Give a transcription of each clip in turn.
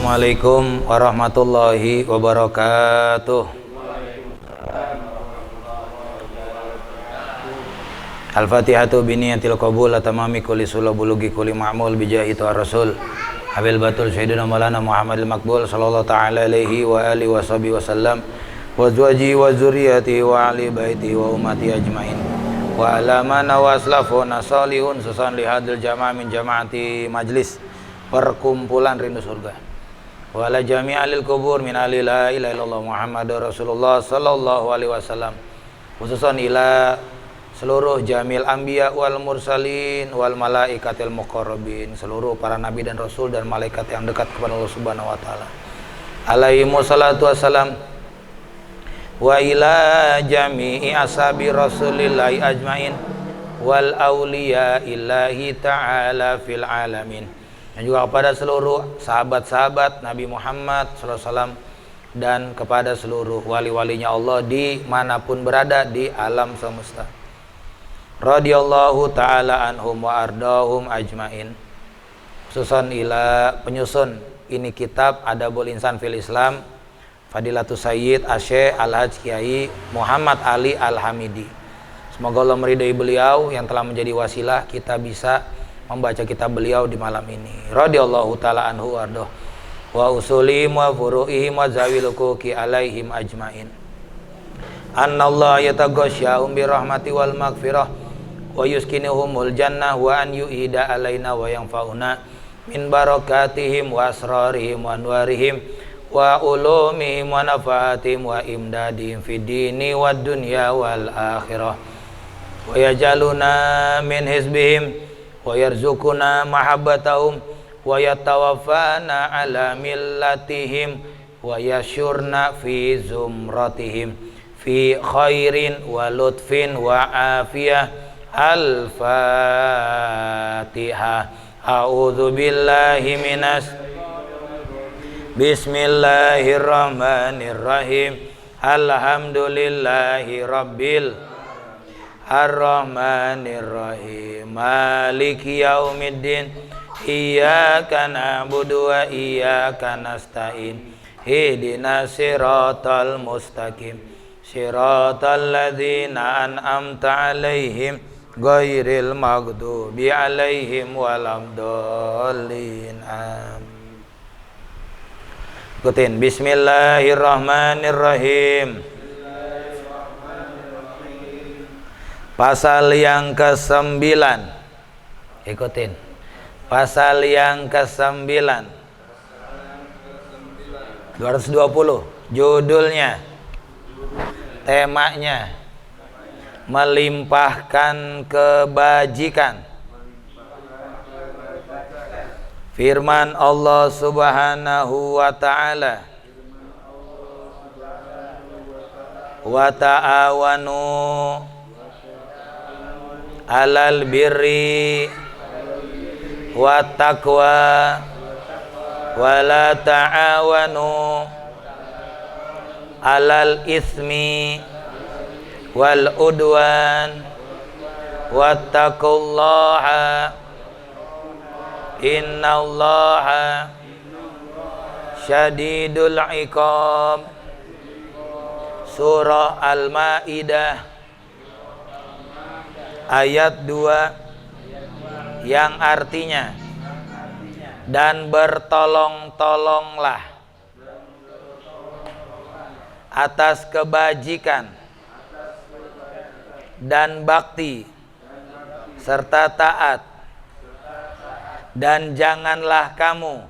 Assalamualaikum warahmatullahi wabarakatuh. Al-Fatihatu biniyatil qabul atamami kulli sulabulugi kulli ma'mul bijahi tu'ar rasul Habil batul syahiduna maulana Muhammadil Maqbul sallallahu ta'ala alaihi wa alihi wa sahbihi wa sallam wa azwaji wa zuriyati wa ali baiti wa umati ajmain wa alamana wa aslafuna salihun susan lihadil jama'a min jama'ati majlis perkumpulan rindu surga wa ala jami'alil kubur min ali la ilaha illallah Muhammadur Rasulullah sallallahu alaihi wasallam khususan ila seluruh jamil anbiya wal mursalin wal malaikatil muqarrabin, seluruh para nabi dan rasul dan malaikat yang dekat kepada Allah Subhanahu wa taala. Alaihi wassalatu wassalam wa ila jami'i ashabi Rasulillahi ajmain wal auliya illahi ta'ala fil alamin. Dan juga kepada seluruh sahabat-sahabat Nabi Muhammad SAW dan kepada seluruh wali-walinya Allah dimanapun berada di alam semesta. Radhiyallahu ta'ala anhum wa ardahum ajmain. Khususan ila penyusun ini kitab Adabul Insan fil Islam Fadilatus Sayyid Asy Al-Hajj Kiai Muhammad Ali Al-Hamidi. Semoga Allah meridai beliau yang telah menjadi wasilah kita bisa membaca kitab beliau di malam ini. Radhiyallahu ta'ala anhu wardoh wa usulihim wa furu'ihim wa zawilukuki alaihim ajmain. Annallah yataghashyaum birahmati wal maghfirah wa yuskinuhumul jannah wa an yu'ida alaina wa yanfa'una min barakatihim wa asrarihim wa anwarihim wa ulumihim wa nafaatihim wa imdadihim fid dini wad dunya wal akhirah wa yajaluna min hizbihim wa yarzuquna mahabbatahum wa yatawaffana ala millatihim wa yashurna fi zumratihim fi khairin wa lutfin wa afiyah. Al-Fatihah. A'udzu billahi minas Bismillahirrahmanirrahim. Alhamdulillahi rabbil Ar-Rahmanir-Rahim. Maliki yaumiddin. Iyyaka na'budu wa iyyaka nasta'in. Ihdinas siratal mustaqim. Siratal ladzina an'amta 'alaihim ghairil maghdubi 'alaihim waladdallin. Amin. Ikutin Bismillahirrahmanirrahim. Pasal yang ke-9. Ikutin. Pasal yang ke-9. 220. Judulnya, temanya, melimpahkan kebajikan. Firman Allah Subhanahu wa ta'ala, wa ta'awanu alal birri wa taqwa wa la ta'awanu alal ismi wal udwan wattaqullaha innallaha syadidul iqab. Surah Al-Maidah ayat 2 yang artinya, dan bertolong-tolonglah atas kebajikan dan bakti serta taat, dan janganlah kamu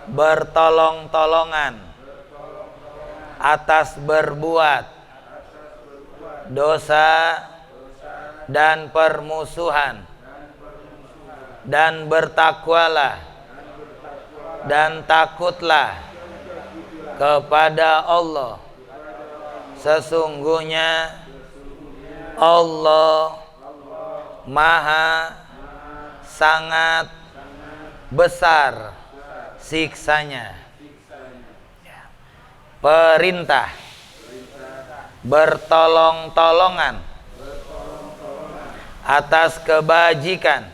bertolong-tolongan atas berbuat dosa dan permusuhan, dan bertakwalah dan takutlah kepada Allah. Sesungguhnya Allah Maha sangat besar siksanya. Perintah bertolong-tolongan atas kebajikan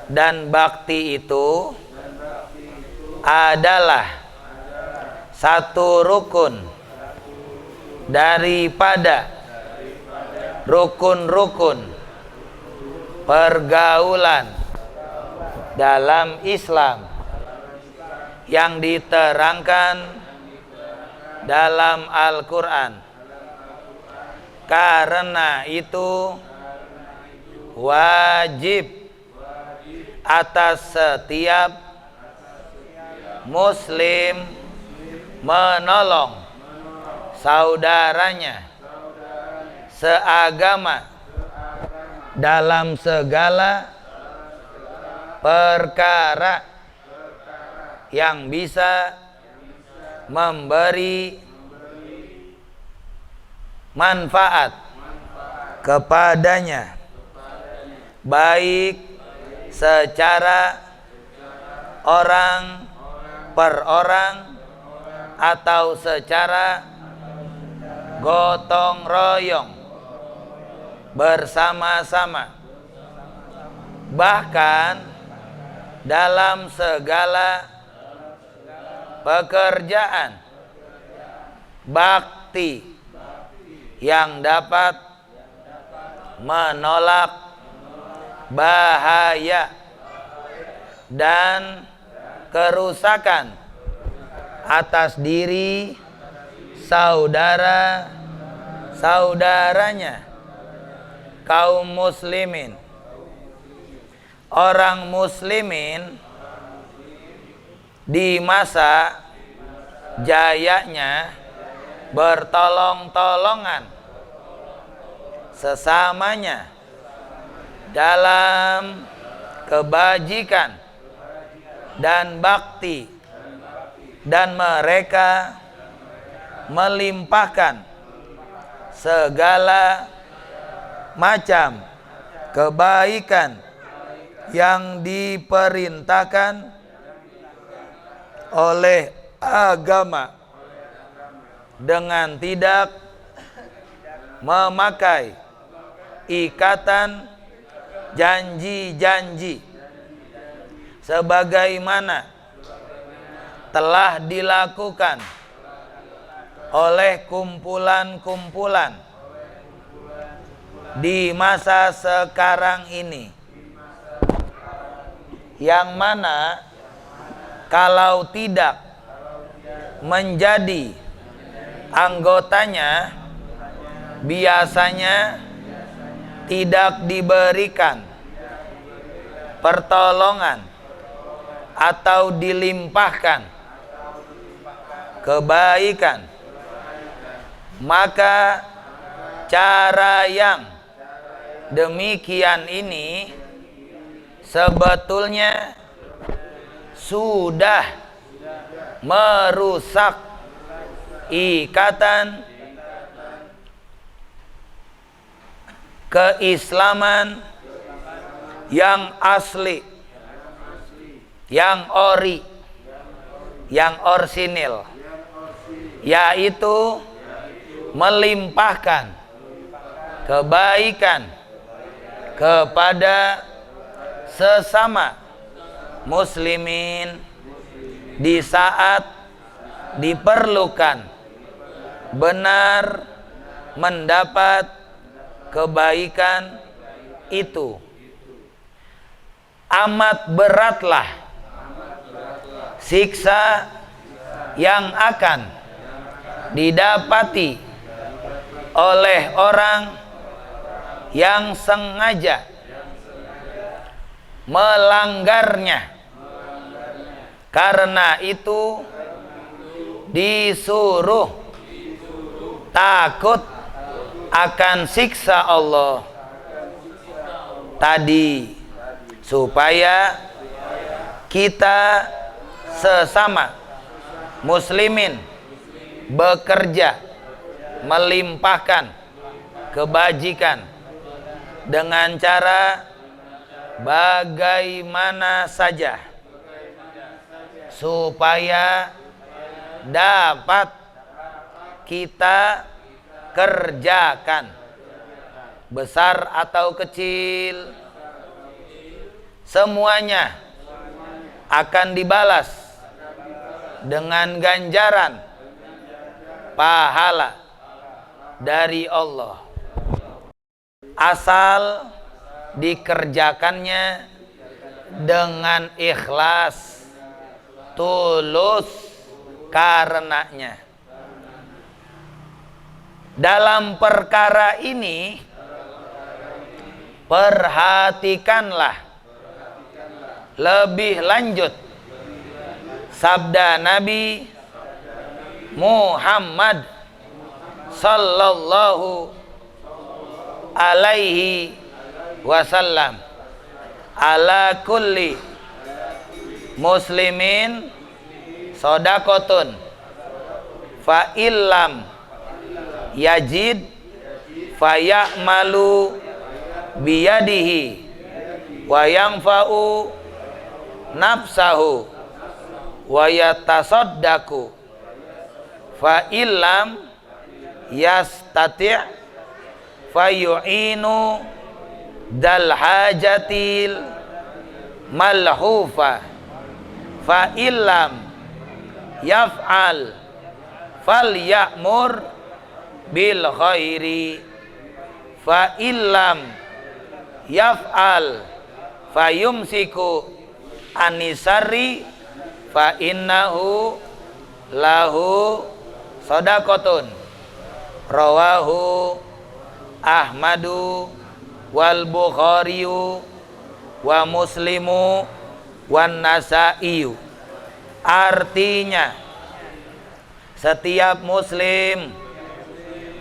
dan bakti itu adalah satu rukun daripada rukun-rukun pergaulan dalam Islam yang diterangkan dalam Al-Quran. Karena itu wajib atas setiap muslim menolong saudaranya seagama dalam segala perkara yang bisa memberi manfaat kepadanya, baik secara orang per orang atau secara gotong royong bersama-sama, bahkan dalam segala pekerjaan bakti yang dapat menolak bahaya dan kerusakan atas diri saudara-saudaranya kaum muslimin. Orang muslimin di masa jayanya bertolong-tolongan sesamanya dalam kebajikan dan bakti, dan mereka melimpahkan segala macam kebaikan yang diperintahkan oleh agama dengan tidak memakai ikatan janji-janji sebagaimana telah dilakukan oleh kumpulan-kumpulan di masa sekarang ini, yang mana kalau tidak menjadi anggotanya biasanya tidak diberikan pertolongan atau dilimpahkan kebaikan. Maka cara yang demikian ini sebetulnya sudah merusak ikatan keislaman yang asli, yang ori, yang orsinil, yaitu melimpahkan kebaikan kepada sesama muslimin di saat diperlukan benar mendapat kebaikan itu. Amat beratlah siksa yang akan didapati oleh orang yang sengaja melanggarnya. Karena itu disuruh takut akan siksa Allah tadi, supaya kita sesama muslimin bekerja melimpahkan kebajikan dengan cara bagaimana saja supaya dapat kita kerjakan, besar atau kecil, semuanya akan dibalas dengan ganjaran pahala dari Allah, asal dikerjakannya dengan ikhlas, tulus karenanya. Dalam perkara ini perhatikanlah lebih lanjut sabda Nabi Muhammad sallallahu alaihi wasallam, ala kulli muslimin sodakotun fa illam yajid fayamalu biyadihi wa yanfa'u nafsahu wa yatasaddaqu fa illam yastati' fayu'inu dal hajatil malhufa fa illam yaf'al fal ya'mur bil khairi fa illam yaf'al fayumsiku anisari fa innahu lahu sadaqatun. Rawahu Ahmadu wal Bukhariyu wa Muslimu wan Nasa'iyu. Artinya, setiap muslim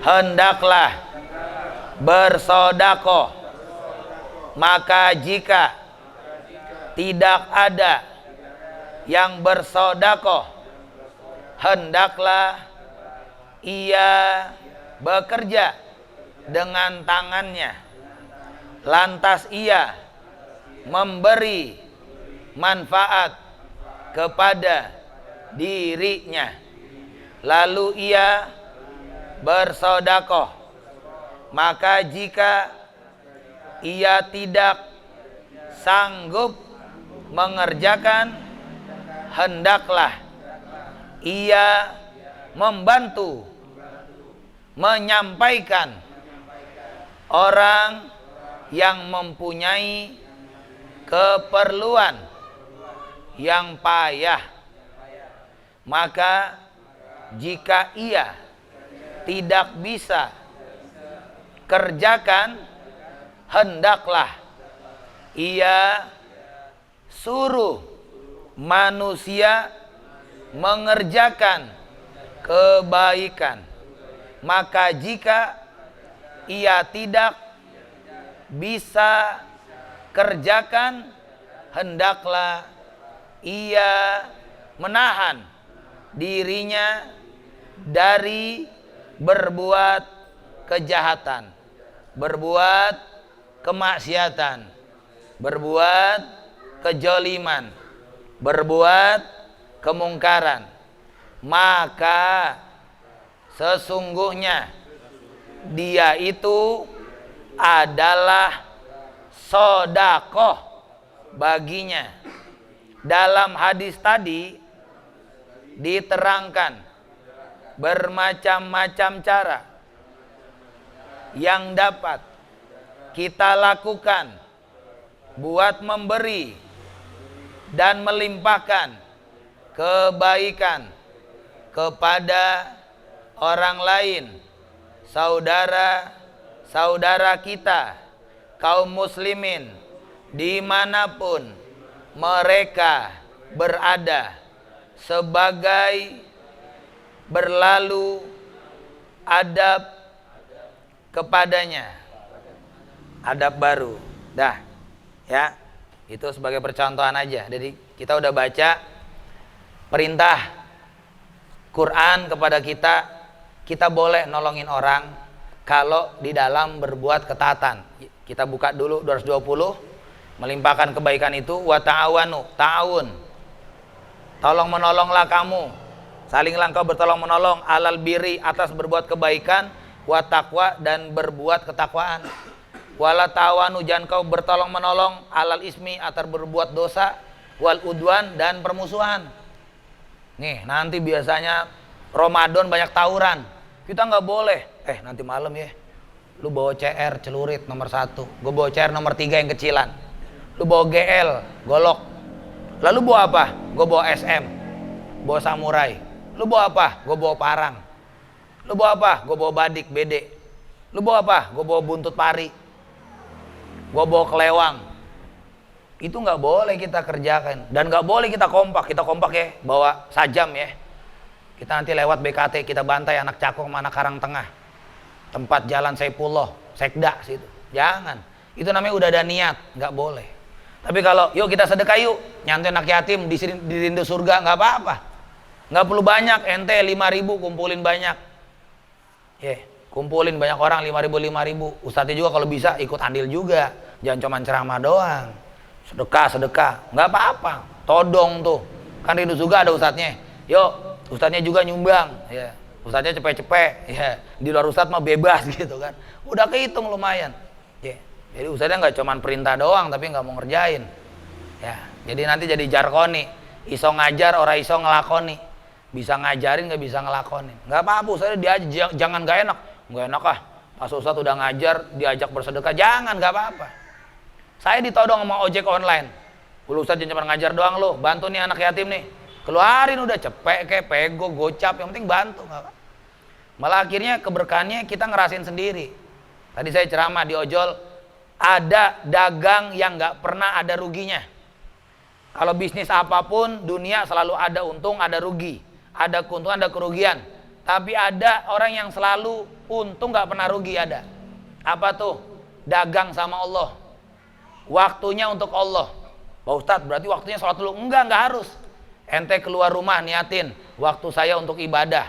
hendaklah bersedekah, maka jika tidak ada yang bersedekah, hendaklah ia bekerja dengan tangannya, lantas ia memberi manfaat kepada dirinya, lalu ia bersedekah. Maka jika ia tidak sanggup mengerjakan, hendaklah ia membantu menyampaikan orang yang mempunyai keperluan yang payah. Maka jika ia tidak bisa kerjakan, hendaklah ia suruh manusia mengerjakan kebaikan. Maka jika ia tidak bisa kerjakan, hendaklah ia menahan dirinya dari berbuat kejahatan, berbuat kemaksiatan, berbuat kejoliman, berbuat kemungkaran. Maka sesungguhnya dia itu adalah sedekah baginya. Dalam hadis tadi diterangkan bermacam-macam cara yang dapat kita lakukan buat memberi dan melimpahkan kebaikan kepada orang lain, saudara-saudara kita, kaum muslimin dimanapun mereka berada, sebagai berlalu adab kepadanya, adab baru. Dah, ya, itu sebagai percontohan aja. Jadi kita udah baca perintah Quran kepada kita, kita boleh nolongin orang kalau di dalam berbuat ketaatan. Kita buka dulu 220, melimpahkan kebaikan itu. Wa ta'awanu, ta'awun, tolong menolonglah kamu, salinglah engkau bertolong menolong, alal birri, atas berbuat kebaikan, wa taqwa, dan berbuat ketakwaan. Wala ta'awanu, jangan kau bertolong menolong, alal ismi, atas berbuat dosa, wal udwan, dan permusuhan. Nih, nanti biasanya Ramadan banyak tawuran. Kita nggak boleh. Nanti malam ya. Lu bawa CR celurit nomor 1. Gue bawa CR nomor 3 yang kecilan. Lu bawa GL, golok. Lalu bawa apa? Gue bawa SM. Bawa samurai. Lu bawa apa? Gue bawa parang. Lu bawa apa? Gue bawa badik, BD. Lu bawa apa? Gue bawa buntut pari. Gue bawa kelewang. Itu nggak boleh kita kerjakan. Dan nggak boleh kita kompak. Kita kompak ya, bawa sajam ya. Kita nanti lewat BKT, kita bantai anak Cakung sama anak Karang Tengah. Tempat jalan Saipullah, Sekda situ. Jangan. Itu namanya udah ada niat, nggak boleh. Tapi kalau yuk kita sedekah yuk, nyantuin anak yatim di rindu surga, nggak apa-apa. Nggak perlu banyak, ente 5.000 kumpulin banyak. Kumpulin banyak orang 5.000. Ustadznya juga kalau bisa ikut andil juga. Jangan cuma ceramah doang. Sedekah, nggak apa-apa. Todong tuh, kan rindu surga ada ustadznya. Yuk, ustadznya juga nyumbang. Ya. Ustadznya cepet-cepet, ya. Di luar ustadz mah bebas gitu kan. Udah kehitung lumayan. Ya. Jadi ustadznya nggak cuma perintah doang, tapi nggak mau ngerjain. Ya. Jadi nanti jadi jarkoni. Iso ngajar, ora iso ngelakoni. Bisa ngajarin, nggak bisa ngelakonin. Nggak apa-apa, ustadznya diajak, jangan nggak enak. Nggak enak ah. Pas ustadz udah ngajar, diajak bersedekah, jangan, nggak apa-apa. Saya ditodong sama ojek online. Ustadz jangan cuma ngajar doang lo, bantu nih anak yatim nih. Keluarin udah cepet kayak pego, gocap, yang penting bantu. Gak apa. Malah akhirnya keberkahannya kita ngerasain sendiri. Tadi saya ceramah di ojol, ada dagang yang gak pernah ada ruginya. Kalau bisnis apapun, dunia selalu ada untung, ada rugi. Ada keuntungan, ada kerugian. Tapi ada orang yang selalu untung gak pernah rugi, ada. Apa tuh? Dagang sama Allah. Waktunya untuk Allah. Pak Ustadz, berarti waktunya sholat dulu. Enggak harus. Ente keluar rumah niatin, waktu saya untuk ibadah.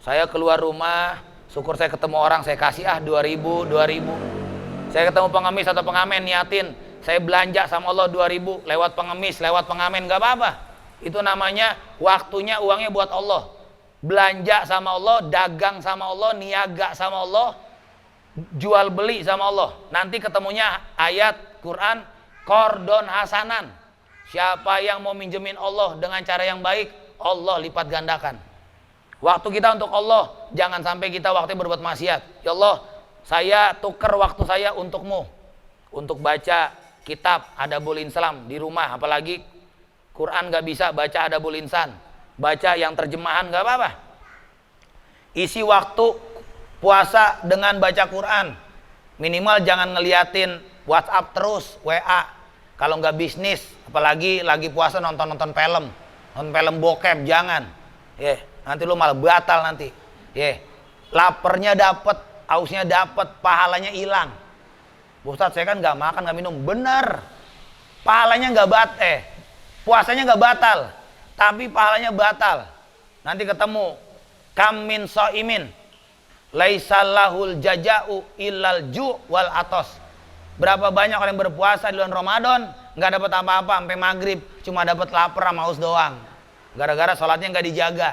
Saya keluar rumah, syukur saya ketemu orang, saya kasih 2.000. Saya ketemu pengemis atau pengamen, niatin, saya belanja sama Allah 2.000 lewat pengemis, lewat pengamen, gak apa-apa. Itu namanya waktunya, uangnya buat Allah. Belanja sama Allah, dagang sama Allah, niaga sama Allah, jual beli sama Allah. Nanti ketemunya ayat Quran, kordon hasanan. Siapa yang mau minjemin Allah dengan cara yang baik, Allah lipat gandakan. Waktu kita untuk Allah, jangan sampai kita waktunya berbuat maksiat. Ya Allah, saya tuker waktu saya untukmu. Untuk baca kitab Adabul Insan di rumah, apalagi Quran gak bisa, baca Adabul Insan. Baca yang terjemahan gak apa-apa. Isi waktu puasa dengan baca Quran. Minimal jangan ngeliatin WhatsApp terus, WA. Kalau nggak bisnis, apalagi lagi puasa nonton film bokep, jangan. Nanti lu malah batal nanti. Lapernya dapet, ausnya dapet, pahalanya hilang. Ustadz, saya kan nggak makan, nggak minum. Bener, pahalanya puasanya nggak batal, tapi pahalanya batal. Nanti ketemu kam min shaimin laisa lahul jaja'u illal ju' wal atos. Berapa banyak orang yang berpuasa di bulan Ramadan nggak dapat apa-apa sampai maghrib, cuma dapat lapar sama haus doang. Gara-gara sholatnya nggak dijaga,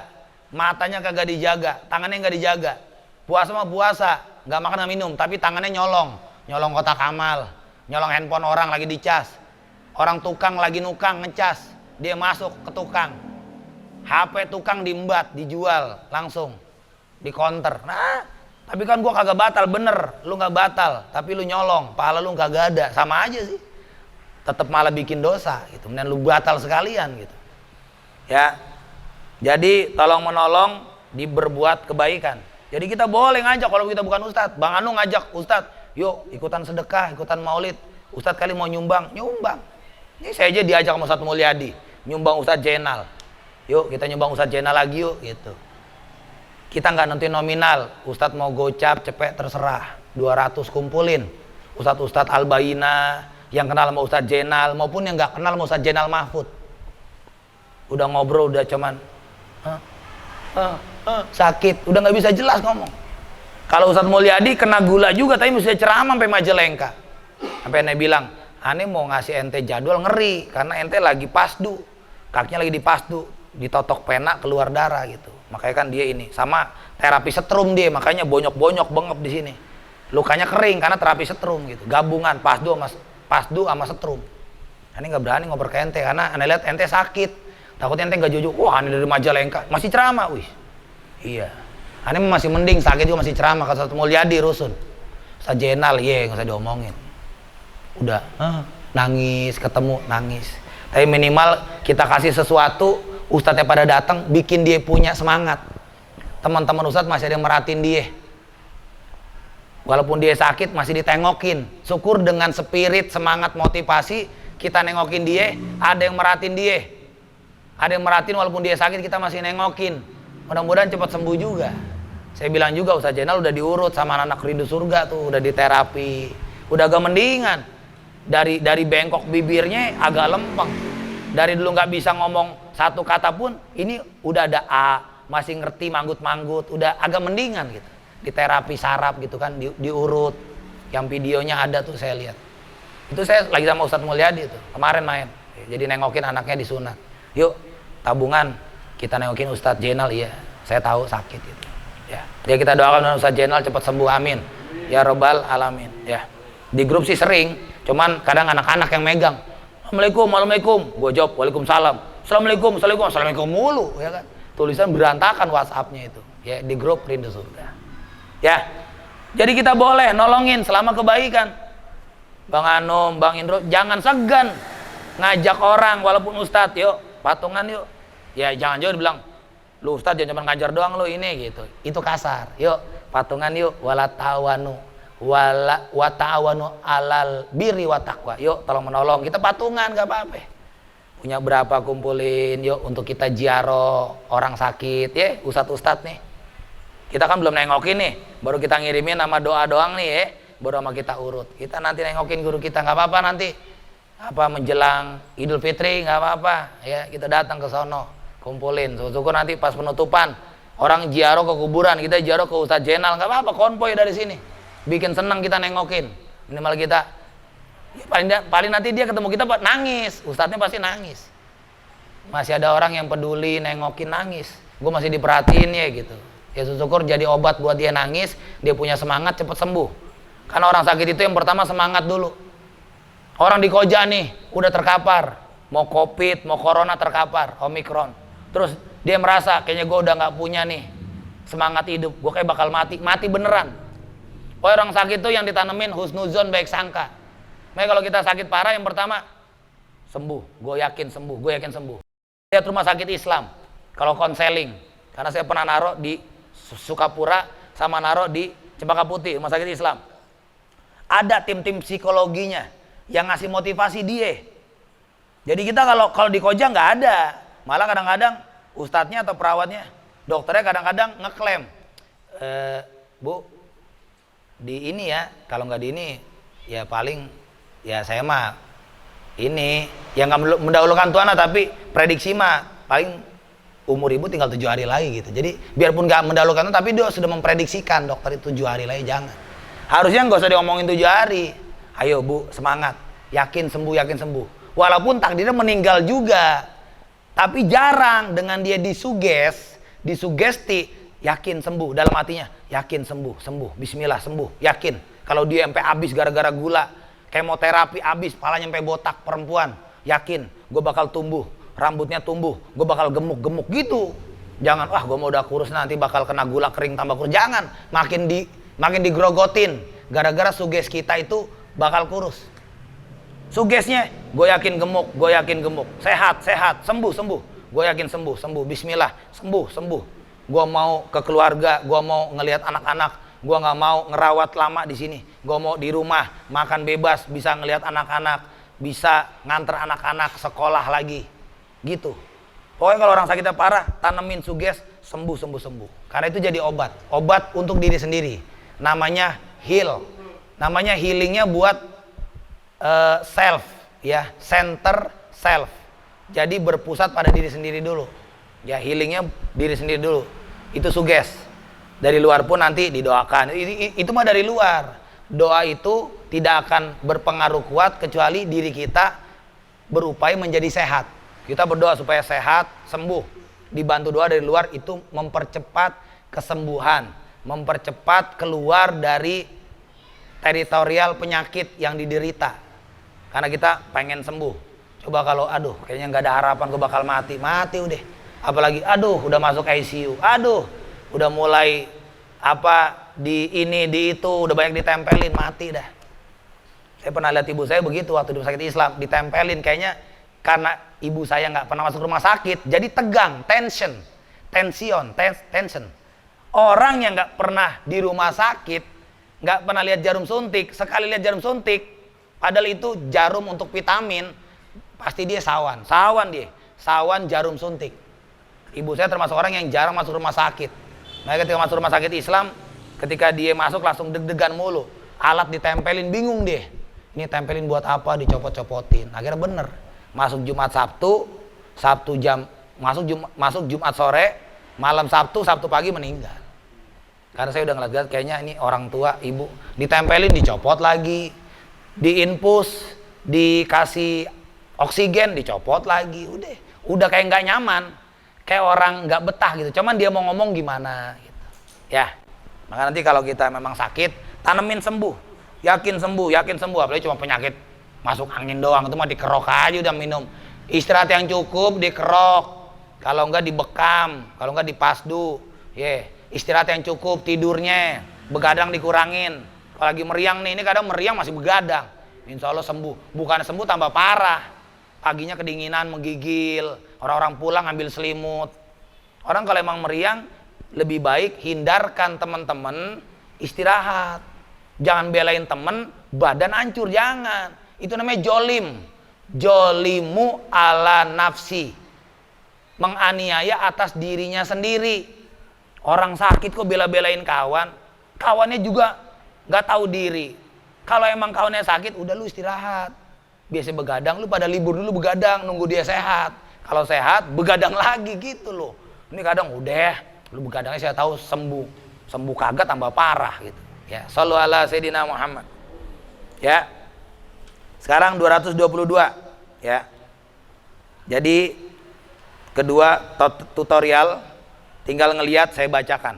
matanya kagak dijaga, tangannya nggak dijaga. Puasa mah puasa, nggak makan nggak minum, tapi tangannya nyolong kotak amal, nyolong handphone orang lagi dicas, orang tukang lagi nukang ngecas, dia masuk ke tukang, HP tukang diembat, dijual langsung di counter. Nah, tapi kan gua kagak batal, bener, lu nggak batal, tapi lu nyolong, pahala lu kagak ada, sama aja sih, tetap malah bikin dosa, gitu. Kemudian lu batal sekalian, gitu. Ya, jadi tolong menolong diberbuat kebaikan. Jadi kita boleh ngajak kalau kita bukan ustadz. Bang Anu ngajak ustadz, yuk ikutan sedekah, ikutan maulid. Ustadz kali mau nyumbang. Ini saya aja diajak sama Ustadz Mulyadi, nyumbang Ustadz Jenal. Yuk kita nyumbang Ustadz Jenal lagi yuk, gitu. Kita nggak nentuin nominal, Ustadz mau gocap, cepet terserah, 200 kumpulin. Ustadz Albaina, yang kenal sama Ustadz Jenal, maupun yang nggak kenal sama Ustadz Jenal Mahfud. Udah ngobrol, udah cuman sakit, udah nggak bisa jelas ngomong. Kalau Ustadz Mulyadi kena gula juga, tapi mesti ceramah sampai Majalengka. Sampai ente bilang, aneh mau ngasih ente jadwal ngeri, karena ente lagi pasdu, kakinya lagi dipasdu, ditotok pena keluar darah gitu. Makanya kan dia ini sama terapi setrum dia, makanya bonyok-bonyok bengep di sini. Lukanya kering karena terapi setrum gitu. Gabungan pasdu sama setrum. Ini nggak berani ngobrol ke ente karena ente lihat ente sakit. Takutnya ente gak jujur, wah ini dari Majalengka, masih ceramah, wih. Iya. Ini masih mending, sakit juga masih ceramah. Kalau Ustaz Mulyadi rusun, Ustaz Jenal, iya nggak usah diomongin. Udah, nangis, ketemu, nangis. Tapi minimal kita kasih sesuatu, Ustadznya pada datang, bikin dia punya semangat. Teman-teman Ustadz masih ada yang merhatiin dia. Walaupun dia sakit, masih ditengokin. Syukur dengan spirit, semangat, motivasi, kita nengokin dia, ada yang merhatiin dia. Ada yang merhatiin walaupun dia sakit, kita masih nengokin. Mudah-mudahan cepat sembuh juga. Saya bilang juga Ustaz Jenal udah diurut sama anak rindu surga tuh, udah diterapi. Udah agak mendingan. Dari bengkok bibirnya agak lempeng. Dari dulu nggak bisa ngomong satu kata pun, ini udah ada A, masih ngerti manggut-manggut, udah agak mendingan gitu. Diterapi saraf gitu kan, diurut. Yang videonya ada tuh saya lihat. Itu saya lagi sama Ustadz Mulyadi tuh, kemarin main. Jadi nengokin anaknya disunat. Yuk, tabungan kita nengokin Ustadz Jenal, iya. Saya tahu sakit itu. Ya, kita doakan Ustadz Jenal cepat sembuh, amin. Ya Robbal Alamin. Ya. Di grup sih sering, cuman kadang anak-anak yang megang. Assalamualaikum, gue jawab waalaikumsalam. Assalamualaikum mulu, ya kan. Tulisan berantakan WhatsApp-nya itu. Ya, di grup Rindu Surga. Ya. Jadi kita boleh nolongin selama kebaikan. Bang Anom, Bang Indro, jangan segan ngajak orang walaupun Ustadz, yuk patungan yuk. Ya jangan bilang, lu Ustadz jangan cuma ngajar doang lu ini gitu. Itu kasar. Yuk patungan yuk, wala ta'awanu alal birri wa taqwa. Yuk tolong menolong, kita patungan gak apa-apa. Punya berapa kumpulin yuk untuk kita ziarah orang sakit ya, ustadz nih. Kita kan belum nengokin nih, baru kita ngirimin nama doa doang nih ya, baru sama kita urut. Kita nanti nengokin guru kita nggak apa-apa nanti. Apa menjelang Idul Fitri nggak apa-apa ya, kita datang ke sono kumpulin. Syukur nanti pas penutupan orang ziarah ke kuburan, kita ziarah ke Ustadz Jenal nggak apa-apa, konvoy dari sini. Bikin senang kita nengokin. Minimal kita ya, paling nanti dia ketemu kita nangis, ustadznya pasti nangis. Masih ada orang yang peduli nengokin nangis. Gue masih diperhatiin ya gitu. Ya syukur jadi obat buat dia nangis, dia punya semangat cepat sembuh. Karena orang sakit itu yang pertama semangat dulu. Orang di Koja nih udah terkapar, mau COVID, mau corona terkapar, Omikron. Terus dia merasa kayaknya gue udah nggak punya nih semangat hidup, gue kayak bakal mati beneran. Orang sakit itu yang ditanemin husnuzon, baik sangka. Makanya kalau kita sakit parah yang pertama sembuh, gue yakin sembuh. Lihat rumah sakit Islam, kalau konseling, karena saya pernah naruh di Sukapura sama naruh di Cempaka Putih, rumah sakit Islam. Ada tim-tim psikologinya yang ngasih motivasi dia. Jadi kita kalau di Koja nggak ada, malah kadang-kadang ustadznya atau perawatnya, dokternya kadang-kadang ngeklaim, Bu, di ini ya, kalau nggak di ini, ya paling ya saya mah ini yang nggak mendahulukan Tuhan, tapi prediksi mah paling umur ibu tinggal 7 hari lagi gitu. Jadi biarpun nggak mendahulukan Tuhan, tapi dia sudah memprediksikan dokter itu 7 hari lagi, jangan. Harusnya nggak usah diomongin 7 hari. Ayo Bu, semangat, yakin sembuh. Walaupun takdirnya meninggal juga, tapi jarang dengan dia disugesti, yakin sembuh. Dalam hatinya, yakin sembuh, bismillah sembuh, yakin. Kalau dia sampai habis gara-gara gula, kemoterapi habis, palanya sampai botak perempuan, yakin, gue bakal tumbuh, rambutnya tumbuh, gue bakal gemuk gitu. Jangan, wah gue mau udah kurus nanti bakal kena gula kering tambah kurus. Jangan, makin digrogotin, gara-gara suges kita itu bakal kurus. Sugesnya, gue yakin gemuk, sehat, sembuh, gue yakin sembuh, bismillah, sembuh. Gue mau ke keluarga, gue mau ngelihat anak-anak, gue nggak mau ngerawat lama di sini, gue mau di rumah makan bebas, bisa ngelihat anak-anak, bisa nganter anak-anak sekolah lagi, gitu. Pokoknya kalau orang sakitnya parah, tanemin suges, sembuh. Karena itu jadi obat untuk diri sendiri. Namanya namanya healingnya buat self, ya, center self. Jadi berpusat pada diri sendiri dulu. Ya, healingnya diri sendiri dulu. Itu suges. Dari luar pun nanti didoakan. Itu mah dari luar. Doa itu tidak akan berpengaruh kuat kecuali diri kita berupaya menjadi sehat. Kita berdoa supaya sehat, sembuh. Dibantu doa dari luar itu mempercepat kesembuhan, mempercepat keluar dari teritorial penyakit yang diderita. Karena kita pengen sembuh. Coba kalau aduh kayaknya nggak ada harapan gue bakal mati udah. Apalagi aduh udah masuk ICU, aduh udah mulai apa di ini di itu udah banyak ditempelin, mati dah. Saya pernah lihat ibu saya begitu waktu di rumah sakit Islam, ditempelin kayaknya karena ibu saya nggak pernah masuk rumah sakit, jadi tegang, tension. Orang yang nggak pernah di rumah sakit, nggak pernah lihat jarum suntik, sekali lihat jarum suntik, padahal itu jarum untuk vitamin, pasti dia sawan jarum suntik. Ibu saya termasuk orang yang jarang masuk rumah sakit. Nah, ketika masuk rumah sakit Islam, ketika dia masuk langsung deg-degan mulu, alat ditempelin, bingung dia. Ini tempelin buat apa, dicopot-copotin. Akhirnya bener, masuk Jumat Sabtu jam masuk Jumat sore, malam Sabtu pagi meninggal. Karena saya udah ngeliat kayaknya ini orang tua ibu ditempelin, dicopot lagi, diinfus, dikasih oksigen, dicopot lagi, udah kayak nggak nyaman, kayak orang nggak betah gitu. Cuman dia mau ngomong gimana gitu. Ya, maka nanti kalau kita memang sakit, tanemin sembuh, yakin sembuh, apalagi cuma penyakit masuk angin doang, itu mah dikerok aja udah minum. Istirahat yang cukup dikerok, kalau enggak dibekam, kalau enggak dipasdu, istirahat yang cukup, tidurnya, begadang dikurangin. Kalau lagi meriang nih, ini kadang meriang masih begadang, insya Allah sembuh, bukan sembuh tambah parah. Paginya kedinginan, menggigil, orang-orang pulang ambil selimut. Orang kalau emang meriang, lebih baik hindarkan teman-teman, istirahat. Jangan belain teman, badan hancur, jangan. Itu namanya jolim. Jolimu ala nafsi. Menganiaya atas dirinya sendiri. Orang sakit kok bela-belain kawan. Kawannya juga gak tahu diri. Kalau emang kawannya sakit, udah lu istirahat. Biasa begadang, lu pada libur dulu begadang, nunggu dia sehat. Kalau sehat, begadang lagi gitu loh. Ini kadang udah, lu begadangnya saya tahu sembuh kagak tambah parah gitu. Ya, shallu ala Sayyidina Muhammad. Ya. Sekarang 222, ya. Jadi kedua tutorial tinggal ngelihat saya bacakan.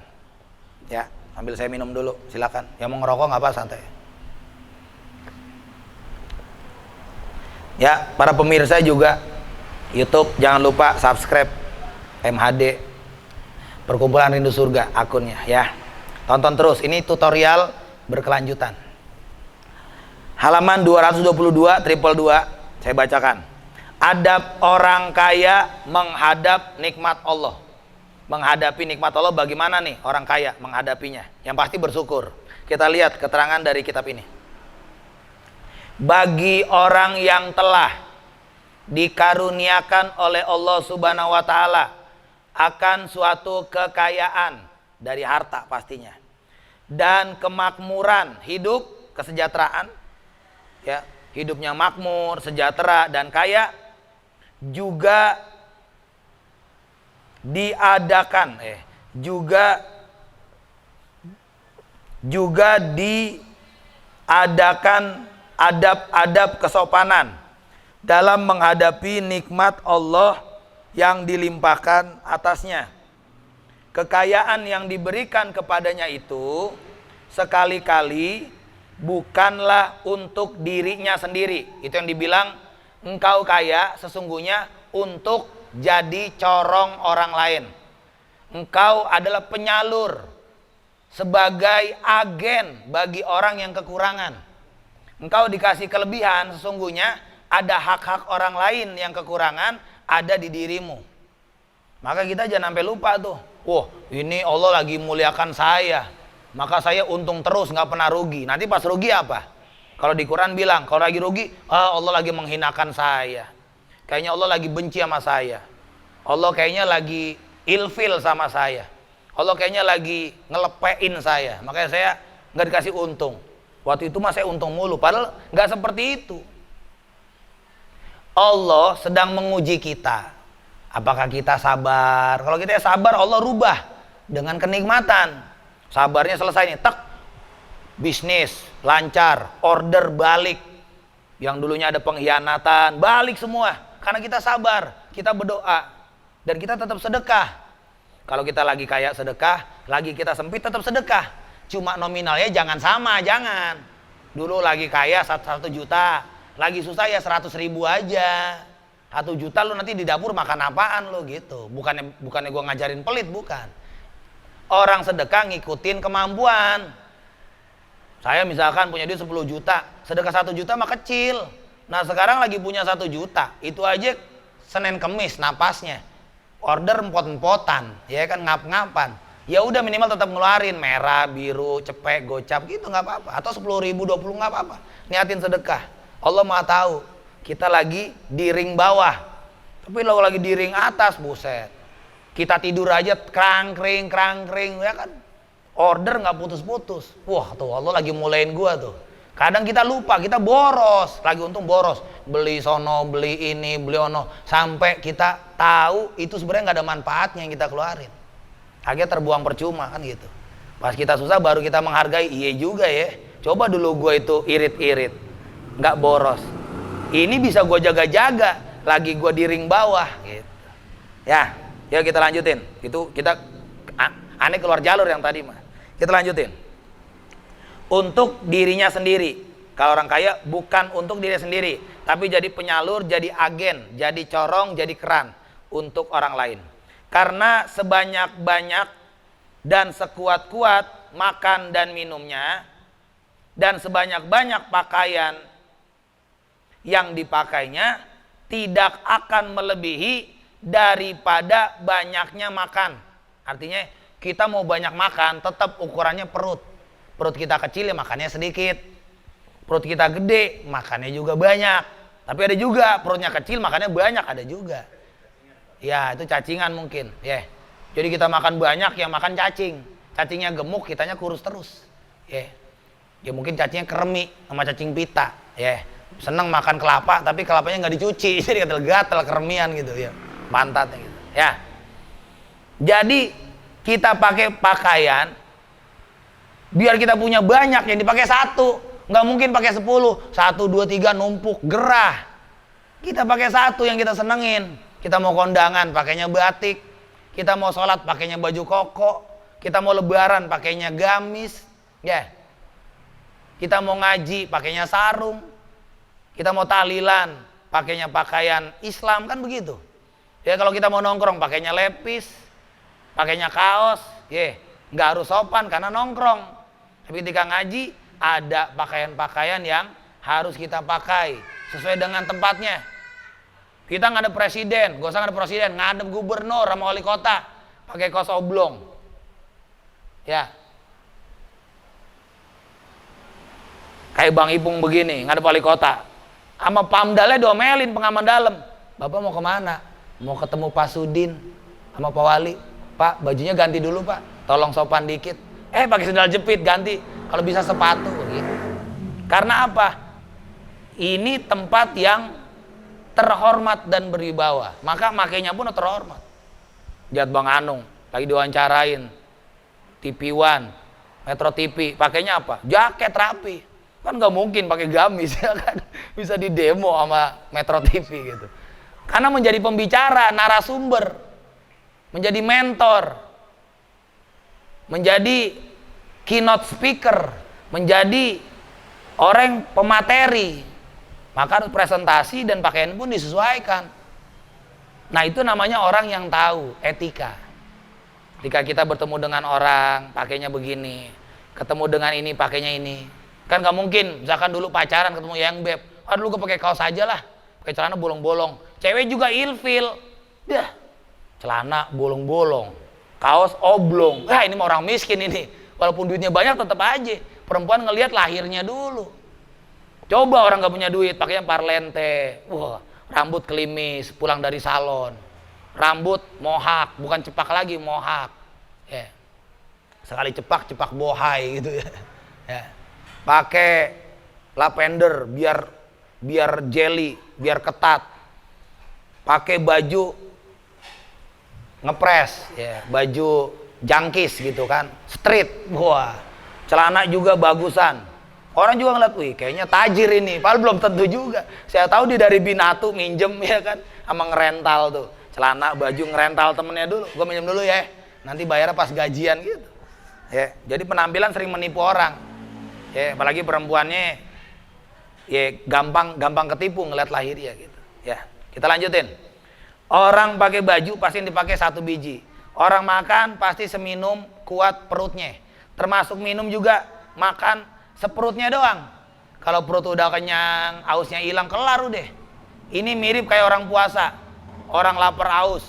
Ya, sambil saya minum dulu, silakan. Yang mau ngerokok nggak apa, santai. Ya, para pemirsa juga YouTube jangan lupa subscribe MHD Perkumpulan Rindu Surga akunnya ya. Tonton terus, ini tutorial berkelanjutan. Halaman 222 saya bacakan. Adab orang kaya menghadap nikmat Allah. Menghadapi nikmat Allah bagaimana nih orang kaya menghadapinya? Yang pasti bersyukur. Kita lihat keterangan dari kitab ini. Bagi orang yang telah dikaruniakan oleh Allah Subhanahu wa taala akan suatu kekayaan dari harta pastinya dan kemakmuran hidup, kesejahteraan ya, hidupnya makmur, sejahtera dan kaya, juga diadakan juga diadakan adab-adab kesopanan dalam menghadapi nikmat Allah yang dilimpahkan atasnya. Kekayaan yang diberikan kepadanya itu sekali-kali bukanlah untuk dirinya sendiri. Itu yang dibilang engkau kaya sesungguhnya untuk jadi corong orang lain. Engkau adalah penyalur sebagai agen bagi orang yang kekurangan. Engkau dikasih kelebihan, sesungguhnya ada hak-hak orang lain yang kekurangan ada di dirimu. Maka kita jangan sampai lupa tuh. Wah, ini Allah lagi muliakan saya, maka saya untung terus, nggak pernah rugi. Nanti pas rugi apa? Kalau di Quran bilang, kalau lagi rugi, Allah lagi menghinakan saya. Kayaknya Allah lagi benci sama saya. Allah kayaknya lagi ilfil sama saya. Allah kayaknya lagi ngelepein saya. Makanya saya nggak dikasih untung. Waktu itu mah saya untung mulu, padahal nggak seperti itu. Allah sedang menguji kita. Apakah kita sabar? Kalau kita sabar, Allah rubah dengan kenikmatan. Sabarnya selesai nih, tak bisnis lancar, order balik. Yang dulunya ada pengkhianatan, balik semua. Karena kita sabar, kita berdoa, dan kita tetap sedekah. Kalau kita lagi kaya sedekah, lagi kita sempit tetap sedekah. Cuma nominalnya jangan sama, jangan. Dulu lagi kaya 1 juta, lagi susah ya 100.000 aja. 1 juta lu nanti di dapur makan apaan lu gitu. Bukannya gua ngajarin pelit, bukan. Orang sedekah ngikutin kemampuan. Saya misalkan punya duit 10 juta, sedekah 1 juta mah kecil. Nah sekarang lagi punya 1 juta, itu aja Senin Kemis napasnya. Order empot-empotan, ya kan, ngap-ngapan. Ya udah minimal tetap ngeluarin merah, biru, cepek, gocap gitu nggak apa-apa. Atau 10.000, 20 nggak apa-apa. Niatin sedekah. Allah Maha tahu. Kita lagi di ring bawah, tapi kalau lagi di ring atas, buset. Kita tidur aja krang-kring, ya kan. Order nggak putus-putus. Wah tuh Allah lagi mulain gua tuh. Kadang kita lupa, kita boros. Lagi untung boros. Beli sono, beli ini, beli ono. Sampai kita tahu itu sebenarnya nggak ada manfaatnya yang kita keluarin. Akhirnya terbuang percuma kan gitu. Pas kita susah baru kita menghargai. Iya juga ya. Coba dulu gua itu irit-irit. Nggak boros. Ini bisa gue jaga-jaga, lagi gue di ring bawah gitu. Ya, yuk kita lanjutin. Itu kita aneh keluar jalur yang tadi mah. Kita lanjutin. Untuk dirinya sendiri. Kalau orang kaya bukan untuk diri sendiri, tapi jadi penyalur, jadi agen, jadi corong, jadi keran untuk orang lain. Karena sebanyak-banyak dan sekuat-kuat makan dan minumnya, dan sebanyak-banyak pakaian yang dipakainya tidak akan melebihi daripada banyaknya makan. Artinya kita mau banyak makan tetap ukurannya perut. Perut kita kecil ya makannya sedikit. Perut kita gede makannya juga banyak. Tapi ada juga perutnya kecil makannya banyak, ada juga. Ya itu cacingan mungkin. Ya. Jadi kita makan banyak yang makan cacing. Cacingnya gemuk kitanya kurus terus. Ya. Ya mungkin cacingnya keremi sama cacing pita. Ya. Seneng makan kelapa tapi kelapanya nggak dicuci jadi gatel-gatel keremian gitu ya pantatnya gitu ya. Jadi kita pakai pakaian biar kita punya banyak, yang dipakai 1 nggak mungkin pakai 10. 1, 2, 3 numpuk gerah. Kita pakai 1 yang kita senengin. Kita mau kondangan pakainya batik, kita mau sholat pakainya baju koko, kita mau lebaran pakainya gamis ya, kita mau ngaji pakainya sarung, kita mau tahlilan, pakainya pakaian Islam kan begitu. Ya kalau kita mau nongkrong pakainya lepis, pakainya kaos, ya nggak harus sopan karena nongkrong. Tapi ketika ngaji ada pakaian-pakaian yang harus kita pakai sesuai dengan tempatnya. Kita ngadep presiden, gak usah ngadep presiden, ngadep gubernur sama wali kota, pakai kaos oblong. Ya. Kayak Bang Ipung begini, ngadep wali kota. Sama pamdalnya domelin pengaman dalam. Bapak mau kemana? Mau ketemu Pak Sudin sama Pak Wali. Pak bajunya ganti dulu Pak, tolong sopan dikit. Pakai sendal jepit ganti, kalau bisa sepatu gitu. Karena apa? Ini tempat yang terhormat dan berwibawa, maka makainya pun terhormat. Lihat Bang Anung lagi diwawancarain TV One, Metro TV, pakainya apa? Jaket rapi. Kan nggak mungkin pakai gamis ya kan, bisa di demo sama Metro TV gitu. Karena menjadi pembicara, narasumber, menjadi mentor, menjadi keynote speaker, menjadi orang pemateri, maka harus presentasi dan pakaian pun disesuaikan. Nah itu namanya orang yang tahu etika. Ketika kita bertemu dengan orang pakainya begini, ketemu dengan ini pakainya ini. Kan gak mungkin, misalkan dulu pacaran ketemu yang beb, dulu gue pakai kaos aja lah, pakai celana bolong-bolong. Cewek juga ilfil, dah celana bolong-bolong, kaos oblong. Ini mah orang miskin ini, walaupun duitnya banyak tetap aja. Perempuan ngelihat lahirnya dulu. Coba orang gak punya duit, pakainya parlente, rambut klimis, pulang dari salon, rambut mohak, bukan cepak lagi, mohak. Ya. Sekali cepak bohai gitu ya. Ya. Pakai lavender biar jelly, biar ketat. Pakai baju ngepres, ya, baju jangkis gitu kan, street, celana juga bagusan. Orang juga ngeliat, wih kayaknya tajir ini, padahal belum tentu juga. Saya tahu dia dari Binatu minjem ya kan, sama ngerental tuh, celana baju ngerental temennya dulu, gue minjem dulu ya, nanti bayarnya pas gajian gitu. Ya, jadi penampilan sering menipu orang. Ya, apalagi perempuannya ya gampang ketipu ngeliat lahir ya gitu. Ya, Kita lanjutin. Orang pakai baju pasti dipakai 1 biji. Orang makan pasti seminum kuat perutnya. Termasuk minum juga, makan seperutnya doang. Kalau perut udah kenyang, ausnya hilang, kelar udah. Ini mirip kayak orang puasa. Orang lapar aus.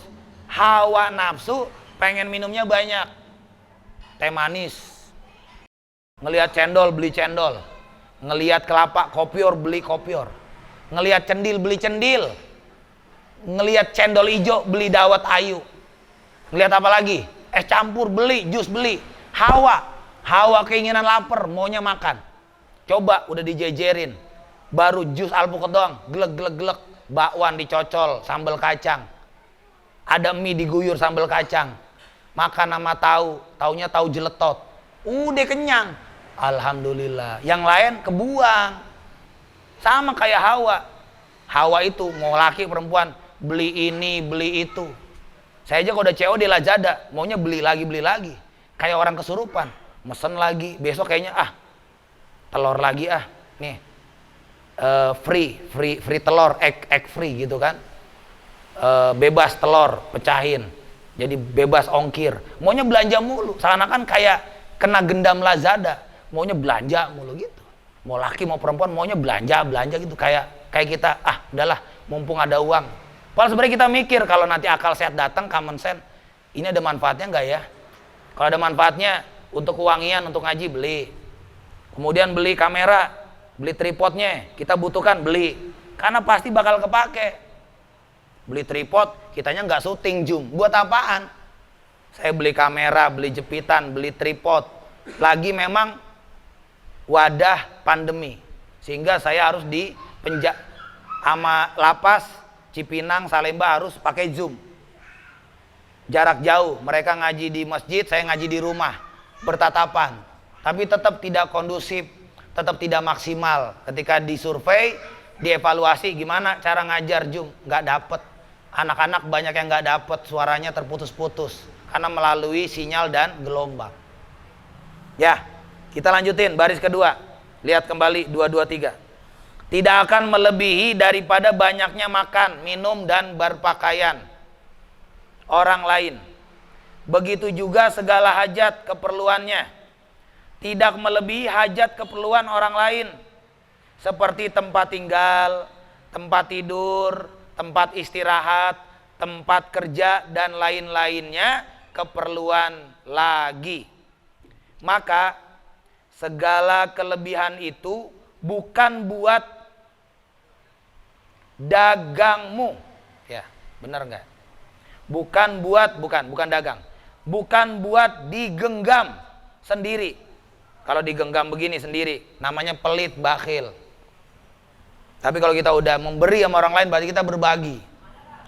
Hawa nafsu pengen minumnya banyak. Teh manis. Ngelihat cendol, beli cendol. Ngelihat kelapa, kopior, beli kopior. Ngelihat cendil, beli cendil. Ngelihat cendol ijo, beli dawet ayu. Ngelihat apa lagi? Es campur, beli. Jus, beli. Hawa keinginan lapar, maunya makan. Coba udah dijejerin. Baru jus alpukat doang. Glek. Bakwan dicocol, sambal kacang. Ada mie diguyur sambal kacang. Makan sama tahu. Taunya tahu jeletot. Udah kenyang. Alhamdulillah. Yang lain kebuang. Sama kayak Hawa. Hawa itu mau laki perempuan, beli ini, beli itu. Saya aja kalau udah CO di Lazada, maunya beli lagi. Kayak orang kesurupan. Mesen lagi, besok kayaknya telur lagi nih. Free telur, egg free gitu kan. Bebas telur, pecahin. Jadi bebas ongkir. Maunya belanja mulu. Seakan-akan kayak kena gendam Lazada. Maunya belanja mulu gitu. Mau laki mau perempuan maunya belanja gitu. Kayak kita, udahlah mumpung ada uang. Padahal sebenarnya kita mikir kalau nanti akal sehat datang, common sense, ini ada manfaatnya enggak ya? Kalau ada manfaatnya untuk kewangian, untuk ngaji, beli. Kemudian beli kamera, beli tripodnya, kita butuhkan, beli. Karena pasti bakal kepake. Beli tripod, kitanya nggak syuting zoom. Buat apaan? Saya beli kamera, beli jepitan, beli tripod. Lagi memang wadah pandemi. Sehingga saya harus di sama lapas, Cipinang, Salemba harus pakai zoom. Jarak jauh, mereka ngaji di masjid, saya ngaji di rumah. Bertatapan. Tapi tetap tidak kondusif, tetap tidak maksimal. Ketika disurvei, dievaluasi gimana cara ngajar zoom, nggak dapet. Anak-anak banyak yang nggak dapet, suaranya terputus-putus karena melalui sinyal dan gelombang. Ya, kita lanjutin baris kedua. Lihat kembali 223. Tidak akan melebihi daripada banyaknya makan, minum dan berpakaian orang lain. Begitu juga segala hajat keperluannya. Tidak melebihi hajat keperluan orang lain. Seperti tempat tinggal, tempat tidur, tempat istirahat, tempat kerja, dan lain-lainnya keperluan lagi. Maka segala kelebihan itu bukan buat dagangmu. Ya, benar nggak? Bukan dagang. Bukan buat digenggam sendiri. Kalau digenggam begini sendiri, namanya pelit, bakhil. Tapi kalau kita udah memberi sama orang lain, berarti kita berbagi.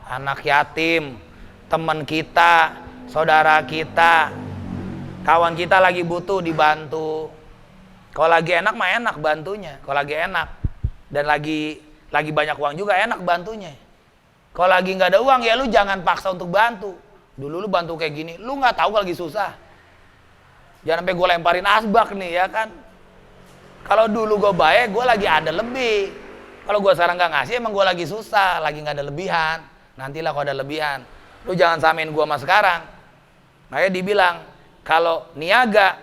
Anak yatim, teman kita, saudara kita, kawan kita lagi butuh, dibantu. Kalau lagi enak mah enak bantunya. Kalau lagi enak dan lagi banyak uang juga enak bantunya. Kalau lagi nggak ada uang ya lu jangan paksa untuk bantu. Dulu lu bantu kayak gini, lu nggak tahu lagi susah. Jangan sampai gue lemparin asbak nih ya kan. Kalau dulu gue baik, gue lagi ada lebih. Kalau gue sekarang nggak ngasih, emang gue lagi susah, lagi nggak ada lebihan. Nantilah kalau ada lebihan, lu jangan samain gue sama sekarang. Makanya dibilang kalau niaga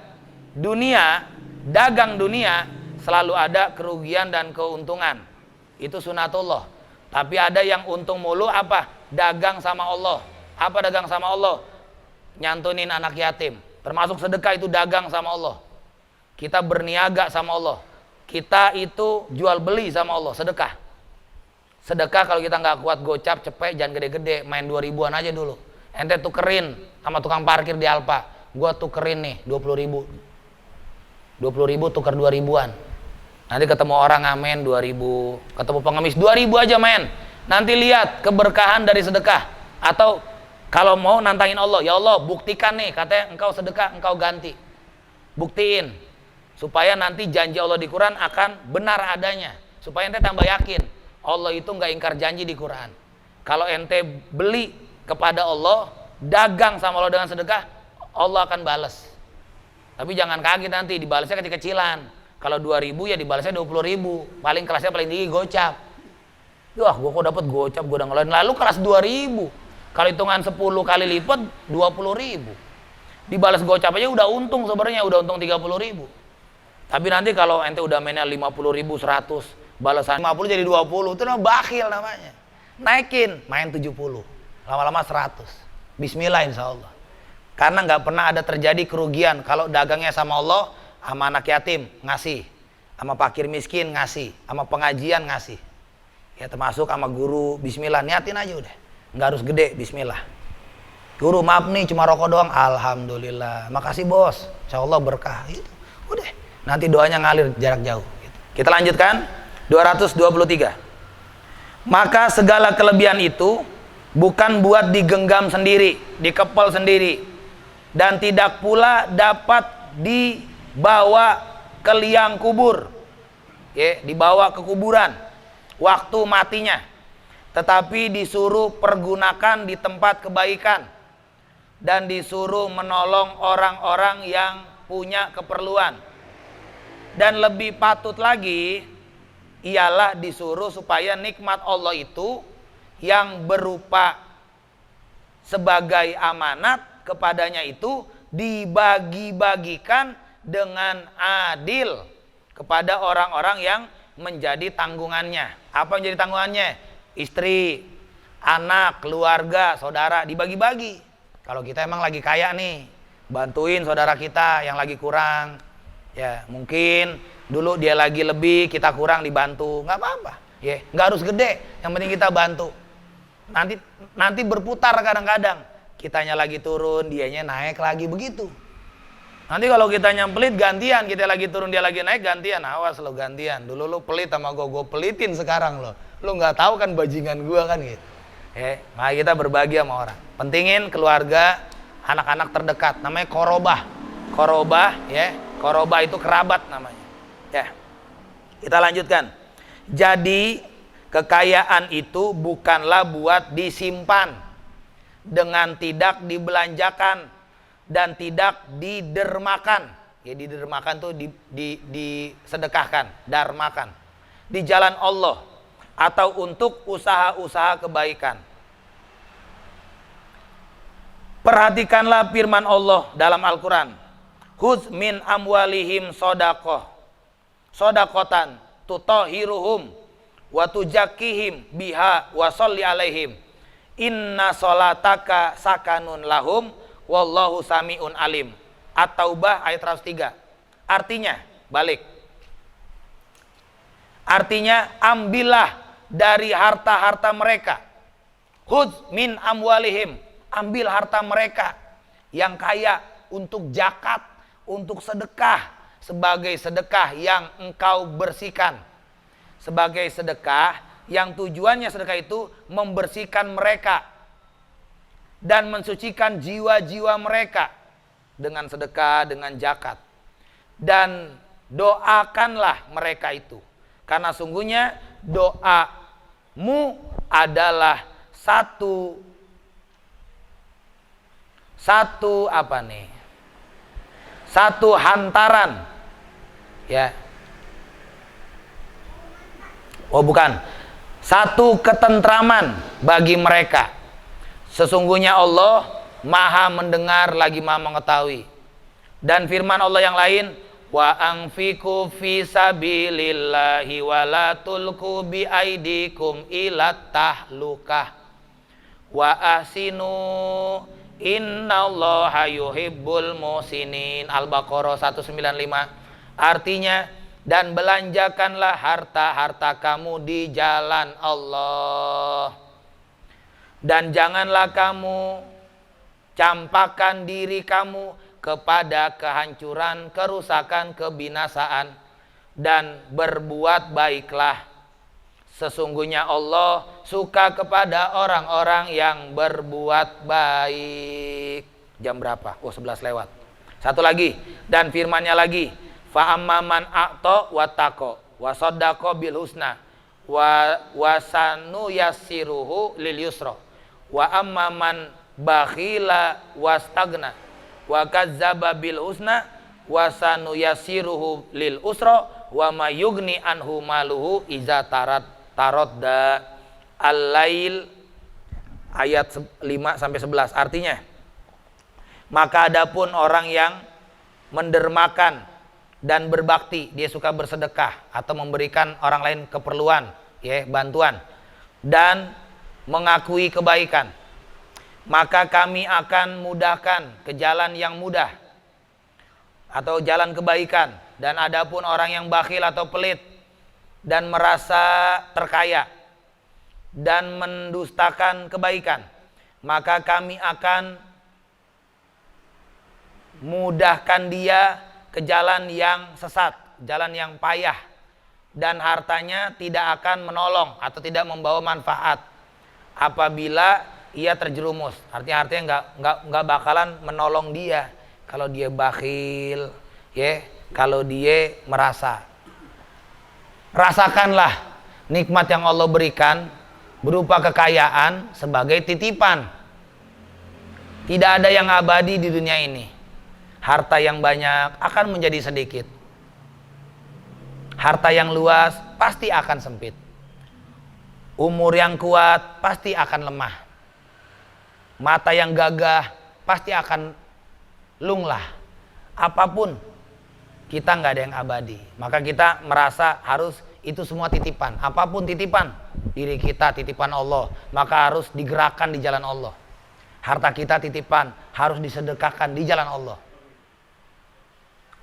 dunia, dagang dunia selalu ada kerugian dan keuntungan. Itu sunatullah. Tapi ada yang untung mulu apa? Dagang sama Allah. Apa dagang sama Allah? Nyantunin anak yatim. Termasuk sedekah itu dagang sama Allah. Kita berniaga sama Allah. Kita itu jual beli sama Allah, sedekah. Sedekah kalau kita nggak kuat gocap, cepet, jangan gede-gede, main 2000-an aja dulu. Ente tukerin sama tukang parkir di Alfa. Gua tukerin nih 20.000. 20.000 tuker 2000-an. Nanti ketemu orang ngamen 2000, ketemu pengemis 2000 aja men. Nanti lihat keberkahan dari sedekah. Atau kalau mau nantangin Allah, ya Allah buktikan nih, katanya engkau sedekah, engkau ganti. Buktiin supaya nanti janji Allah di Quran akan benar adanya. Supaya ente tambah yakin Allah itu nggak ingkar janji di Quran. Kalau ente beli kepada Allah, dagang sama Allah dengan sedekah, Allah akan balas. Tapi jangan kaget nanti dibalasnya kecil-kecilan. Kalau 2000 ya dibalasnya 20.000. Paling kelasnya paling tinggi gocap. Wah, gua kok dapat gocap, gua udah ngeluarin. Lalu kelas 2.000. Kalau hitungan 10 kali lipat 20.000. Dibalas gocap aja udah untung sebenarnya, udah untung 30.000. Tapi nanti kalau ente udah mainnya 50.000, 100, balasan 50 jadi 20, itu namanya bakhil namanya. Naikin, main 70, lama-lama 100. Bismillah insyaallah. Karena nggak pernah ada terjadi kerugian kalau dagangnya sama Allah, sama anak yatim ngasih, sama fakir miskin ngasih, sama pengajian ngasih. Ya termasuk sama guru, bismillah, niatin aja udah. Nggak harus gede, bismillah. Guru maaf nih cuma rokok doang, alhamdulillah. Makasih bos, insyaallah berkah. Itu udah. Nanti doanya ngalir jarak jauh. Kita lanjutkan 223. Maka segala kelebihan itu bukan buat digenggam sendiri, dikepel sendiri, dan tidak pula dapat dibawa ke liang kubur, ya, dibawa ke kuburan waktu matinya, tetapi disuruh pergunakan di tempat kebaikan dan disuruh menolong orang-orang yang punya keperluan. Dan lebih patut lagi ialah disuruh supaya nikmat Allah itu yang berupa sebagai amanat kepadanya itu dibagi-bagikan dengan adil kepada orang-orang yang menjadi tanggungannya. Apa yang jadi tanggungannya? Istri, anak, keluarga, saudara, dibagi-bagi. Kalau kita emang lagi kaya nih, bantuin saudara kita yang lagi kurang. Ya mungkin dulu dia lagi lebih, kita kurang, dibantu, nggak apa-apa. Ya, nggak harus gede, yang penting kita bantu. Nanti berputar kadang-kadang. Kitanya lagi turun, dianya naik lagi, begitu. Nanti kalau kita nyampelit gantian, kita lagi turun dia lagi naik gantian. Awas lo gantian. Dulu lo pelit sama gue pelitin sekarang lo. Lo nggak tahu kan bajingan gue kan gitu. Maka kita berbagi sama orang. Pentingin keluarga, anak-anak terdekat. Namanya korobah. Korobah, ya. Korobah itu kerabat namanya. Ya. Kita lanjutkan. Jadi kekayaan itu bukanlah buat disimpan dengan tidak dibelanjakan dan tidak didermakan. Ya, didermakan tuh disedekahkan, darmakan di jalan Allah atau untuk usaha-usaha kebaikan. Perhatikanlah firman Allah dalam Al-Quran. Khudz min amwalihim sodakotan tutahhiruhum wa tuzakkihim biha wa sholli alaihim inna sholataka sakanun lahum wallahu sami'un alim. At-Taubah ayat 103. Artinya, balik. Artinya, ambillah dari harta-harta mereka. Khudz min amwalihim. Ambil harta mereka yang kaya untuk zakat, untuk sedekah, sebagai sedekah yang engkau bersihkan. Sebagai sedekah yang tujuannya sedekah itu membersihkan mereka dan mensucikan jiwa-jiwa mereka dengan sedekah, dengan zakat. Dan doakanlah mereka itu. Karena sungguhnya doamu adalah satu hantaran. Ya. Oh bukan. Satu ketentraman bagi mereka. Sesungguhnya Allah Maha mendengar lagi Maha mengetahui. Dan firman Allah yang lain, wa anfiqu fi sabilillahi wa la tulqu bi aidikum ila tahlukah wa ahsinu innallaha yuhibbul muhsinin. Al-Baqarah 195. Artinya, dan belanjakanlah harta-harta kamu di jalan Allah. Dan janganlah kamu campakkan diri kamu kepada kehancuran, kerusakan, kebinasaan. Dan berbuat baiklah. Sesungguhnya Allah suka kepada orang-orang yang berbuat baik. Jam berapa? Oh 11 lewat. Satu lagi. Dan firmannya lagi. Fa'amman a'ta wattaqo wa saddaqa bil husna wa sanu yassiruhu lil yusra. Wa amman bakhila wastagna wa kadzdzaba bil husna wa sanuyassiruhu lil usra wa may yughni anhu maluhu iza taradda. Al-Lail ayat 5 sampai 11. Artinya, maka adapun orang yang mendermakan dan berbakti, dia suka bersedekah atau memberikan orang lain keperluan, ya, bantuan, dan mengakui kebaikan, maka kami akan mudahkan ke jalan yang mudah atau jalan kebaikan. Dan adapun orang yang bakhil atau pelit dan merasa terkaya dan mendustakan kebaikan, maka kami akan mudahkan dia ke jalan yang sesat, jalan yang payah, dan hartanya tidak akan menolong atau tidak membawa manfaat apabila ia terjerumus. Artinya nggak bakalan menolong dia kalau dia bakhil, ya, kalau dia merasa. Rasakanlah nikmat yang Allah berikan berupa kekayaan sebagai titipan. Tidak ada yang abadi di dunia ini. Harta yang banyak akan menjadi sedikit. Harta yang luas pasti akan sempit. Umur yang kuat pasti akan lemah. Mata yang gagah pasti akan lunglah. Apapun, kita nggak ada yang abadi. Maka kita merasa harus itu semua titipan. Apapun titipan, diri kita titipan Allah, maka harus digerakkan di jalan Allah. Harta kita titipan, harus disedekahkan di jalan Allah.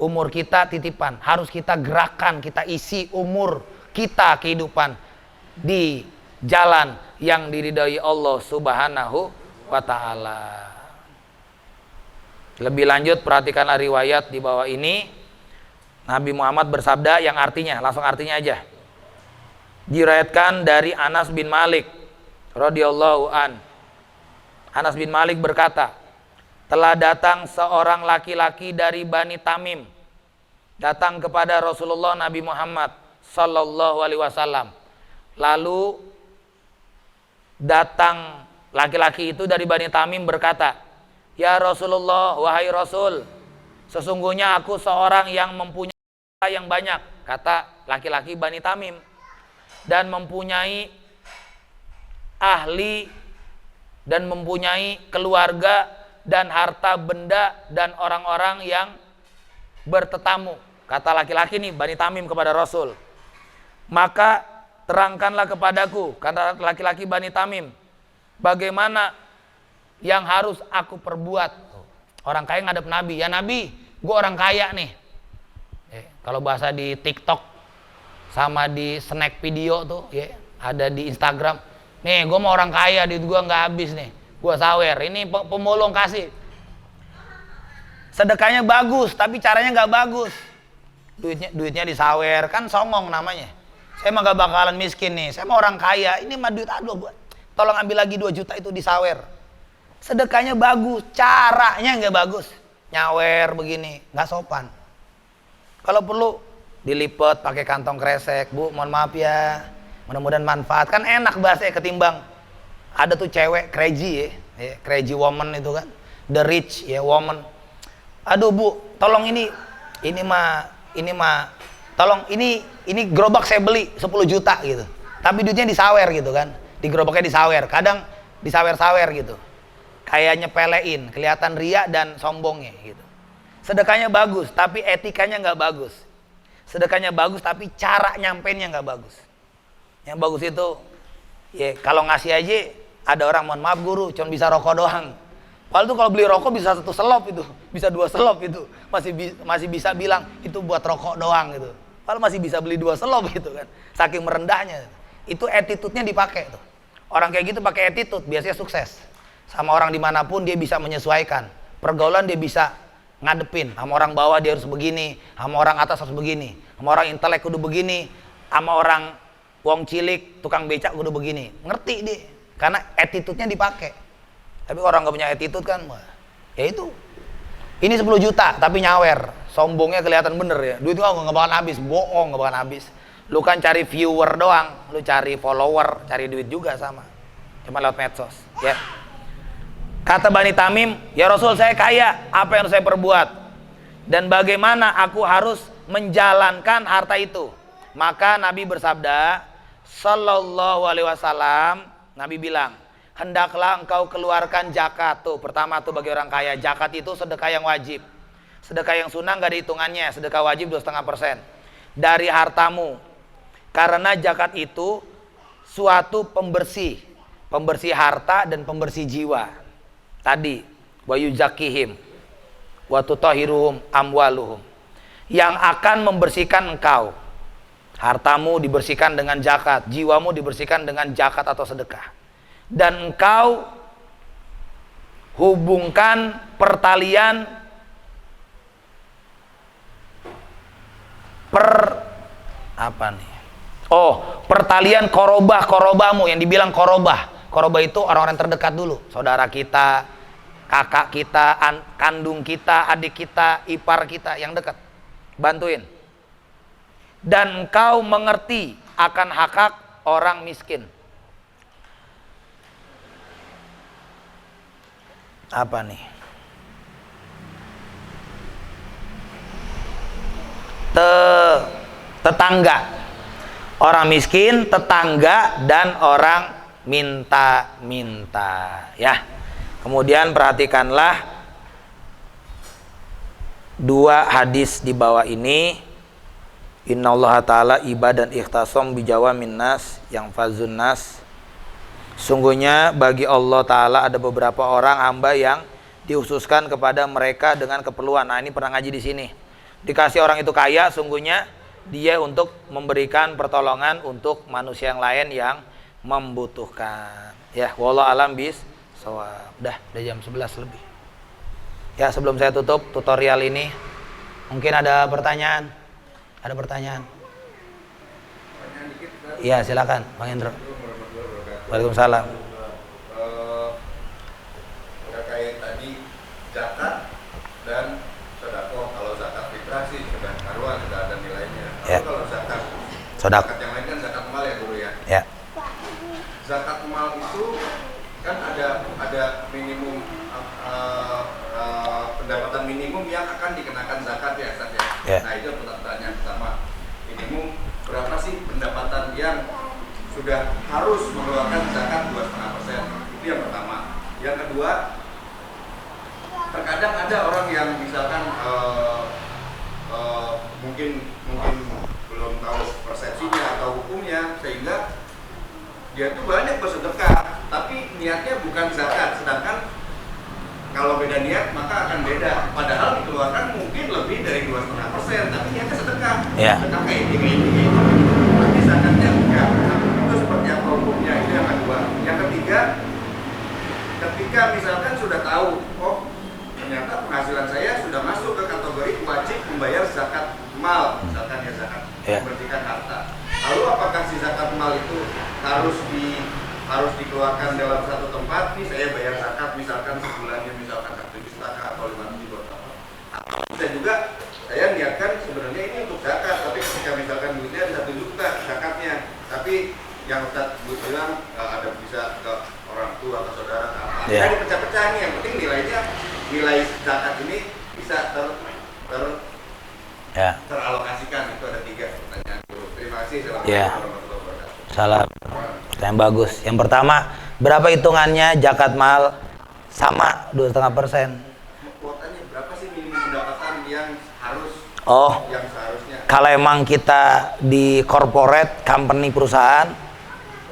Umur kita titipan, harus kita gerakkan, kita isi umur kita, kehidupan di jalan yang diridhai Allah Subhanahu wa ta'ala. Lebih lanjut, perhatikanlah riwayat di bawah ini. Nabi Muhammad bersabda yang artinya, langsung artinya aja. Diriwayatkan dari Anas bin Malik radhiyallahu an. Anas bin Malik berkata, telah datang seorang laki-laki dari Bani Tamim datang kepada Rasulullah Nabi Muhammad sallallahu alaihi wasallam. Lalu datang laki-laki itu dari Bani Tamim berkata, "Ya Rasulullah, wahai Rasul, sesungguhnya aku seorang yang mempunyai harta yang banyak," kata laki-laki Bani Tamim, "dan mempunyai ahli dan mempunyai keluarga dan harta benda dan orang-orang yang bertetamu." Kata laki-laki nih Bani Tamim kepada Rasul, "Maka terangkanlah kepadaku," kata laki-laki Bani Tamim, "bagaimana yang harus aku perbuat." Orang kaya ngadep Nabi, "Ya Nabi, gue orang kaya nih." Kalau bahasa di TikTok sama di snack video tuh, ya, ada di Instagram. "Nih, gue mau orang kaya, duit gue nggak habis nih. Gue sawer, ini pemulung kasih." Sedekahnya bagus, tapi caranya nggak bagus. Duitnya disawer, kan songong namanya. "Saya mah gak bakalan miskin nih, saya mau orang kaya, ini mah duit, aduh, tolong ambil lagi 2 juta itu disawer." Sedekahnya bagus, caranya nggak bagus. Nyawer begini, nggak sopan. Kalau perlu dilipat pakai kantong kresek, "Bu, mohon maaf ya, mudah-mudahan manfaat." Kan enak bahasanya ketimbang ada tuh cewek crazy, ya, crazy woman itu kan, the rich ya woman. "Aduh Bu, tolong ini mah tolong ini gerobak saya beli 10 juta gitu. Tapi duitnya disawer gitu kan. Di gerobaknya disawer, kadang disawer-sawer gitu. Kayak nyepelein, kelihatan ria dan sombongnya gitu. Sedekahnya bagus, tapi etikanya nggak bagus. Sedekahnya bagus, tapi cara nyampeinnya nggak bagus. Yang bagus itu, ya kalau ngasih aja, ada orang, "Mohon maaf guru, cuma bisa rokok doang." Padahal tuh kalau beli rokok bisa 1 selop itu, bisa 2 selop itu, masih bisa bilang itu buat rokok doang gitu. Padahal masih bisa beli 2 selop gitu kan, saking merendahnya. Itu attitude-nya dipakai tuh. Orang kayak gitu pakai attitude biasanya sukses. Sama orang dimanapun dia bisa menyesuaikan. Pergaulan dia bisa ngadepin. Sama orang bawah dia harus begini, sama orang atas harus begini, sama orang intelek kudu begini, sama orang wong cilik tukang becak kudu begini. Ngerti dia, karena attitude-nya dipakai. Tapi orang gak punya attitude kan, ya itu. Ini 10 juta tapi nyawer, sombongnya kelihatan bener ya. Duit gua gak bakalan habis, bohong, gak bakalan habis. Lu kan cari viewer doang, lu cari follower, cari duit juga sama. Cuma lewat medsos, ya. Kata Bani Tamim, "Ya Rasul, saya kaya, apa yang harus saya perbuat? Dan bagaimana aku harus menjalankan harta itu?" Maka Nabi bersabda, Sallallahu alaihi wasallam, Nabi bilang, hendaklah engkau keluarkan zakat. Tuh, pertama tuh bagi orang kaya, zakat itu sedekah yang wajib. Sedekah yang sunnah nggak ada hitungannya, sedekah wajib 2,5% dari hartamu. Karena zakat itu suatu pembersih, pembersih harta dan pembersih jiwa. Tadi, wa yuzakihim wa tutahhiruhum amwaluhum. Yang akan membersihkan engkau. Hartamu dibersihkan dengan zakat, jiwamu dibersihkan dengan zakat atau sedekah. Dan engkau hubungkan pertalian pertalian korobahmu yang dibilang korobah. Korobah itu orang-orang terdekat dulu, saudara kita, kakak kita, kandung kita, adik kita, ipar kita yang dekat. Bantuin. Dan engkau mengerti akan hak-hak orang miskin. Apa nih? Tetangga. Orang miskin, tetangga, dan orang minta-minta. Ya. Kemudian perhatikanlah dua hadis di bawah ini. Innallaha ta'ala ibadan ikhtasam bijawamin nas yang fazun nas. Sungguhnya bagi Allah Ta'ala ada beberapa orang hamba yang dihususkan kepada mereka dengan keperluan. Nah, ini pernah ngaji di sini. Dikasih orang itu kaya, sungguhnya dia untuk memberikan pertolongan untuk manusia yang lain yang membutuhkan. Ya, wallahu alam bis shawab. Udah jam 11 lebih. Ya, sebelum saya tutup tutorial ini, mungkin ada pertanyaan. Ada pertanyaan? Iya, silakan, Bang Indro. Waalaikumsalam. Terkait tadi zakat dan sedekah. Kalau zakat fitrah sih sudah karuan, sudah ada nilainya. Ya. Kalau zakat yang lain kan zakat mal ya guru ya. Ya. Zakat mal itu kan ada minimum pendapatan minimum yang akan dikenakan zakat ya, Ustaz ya. Ya. Nah, itu pertanyaan pertama. Minimum berapa sih pendapatan yang sudah harus mengeluarkan zakat 2,5%? Itu yang pertama. Yang kedua, terkadang ada orang yang misalkan mungkin belum tahu persepsinya atau hukumnya, sehingga dia tuh banyak bersedekah tapi niatnya bukan zakat, sedangkan kalau beda niat maka akan beda. Padahal dikeluarkan mungkin lebih dari 2,5%, tapi niatnya sedekah. Ya. Sedekah kayak ini. Tapi zakatnya enggak. Itu seperti apa hukumnya? Itu yang kedua. Yang ketiga, ketika misalkan sudah tahu, oh ternyata penghasilan saya sudah masuk ke kategori wajib membayar zakat mal, misalkan ya zakat membersihkan harta. Lalu apakah si zakat mal itu harus dikeluarkan dalam satu tempat? Nih saya bayar zakat misalkan sebulannya misalkan 1 juta atau 5 juta. Bisa juga saya niatkan sebenarnya ini untuk zakat, tapi ketika misalkan duitnya ada 1 juta zakatnya, tapi yang Ustaz bilang ada bisa ke orang tua atau saudara apa. Yeah. Jadi pecah-pecah nih, yang penting nilai zakat ini bisa teralokasikan. Itu ada 3 pertanyaan. Terima kasih. Assalamualaikum warahmatullahi wabarakatuh. Salam. Yang bagus. Yang pertama, berapa hitungannya zakat mal? Sama 2,5%. Kuotanya berapa sih minimum pendapatan yang harus? Yang seharusnya. Kalau emang kita di corporate company perusahaan,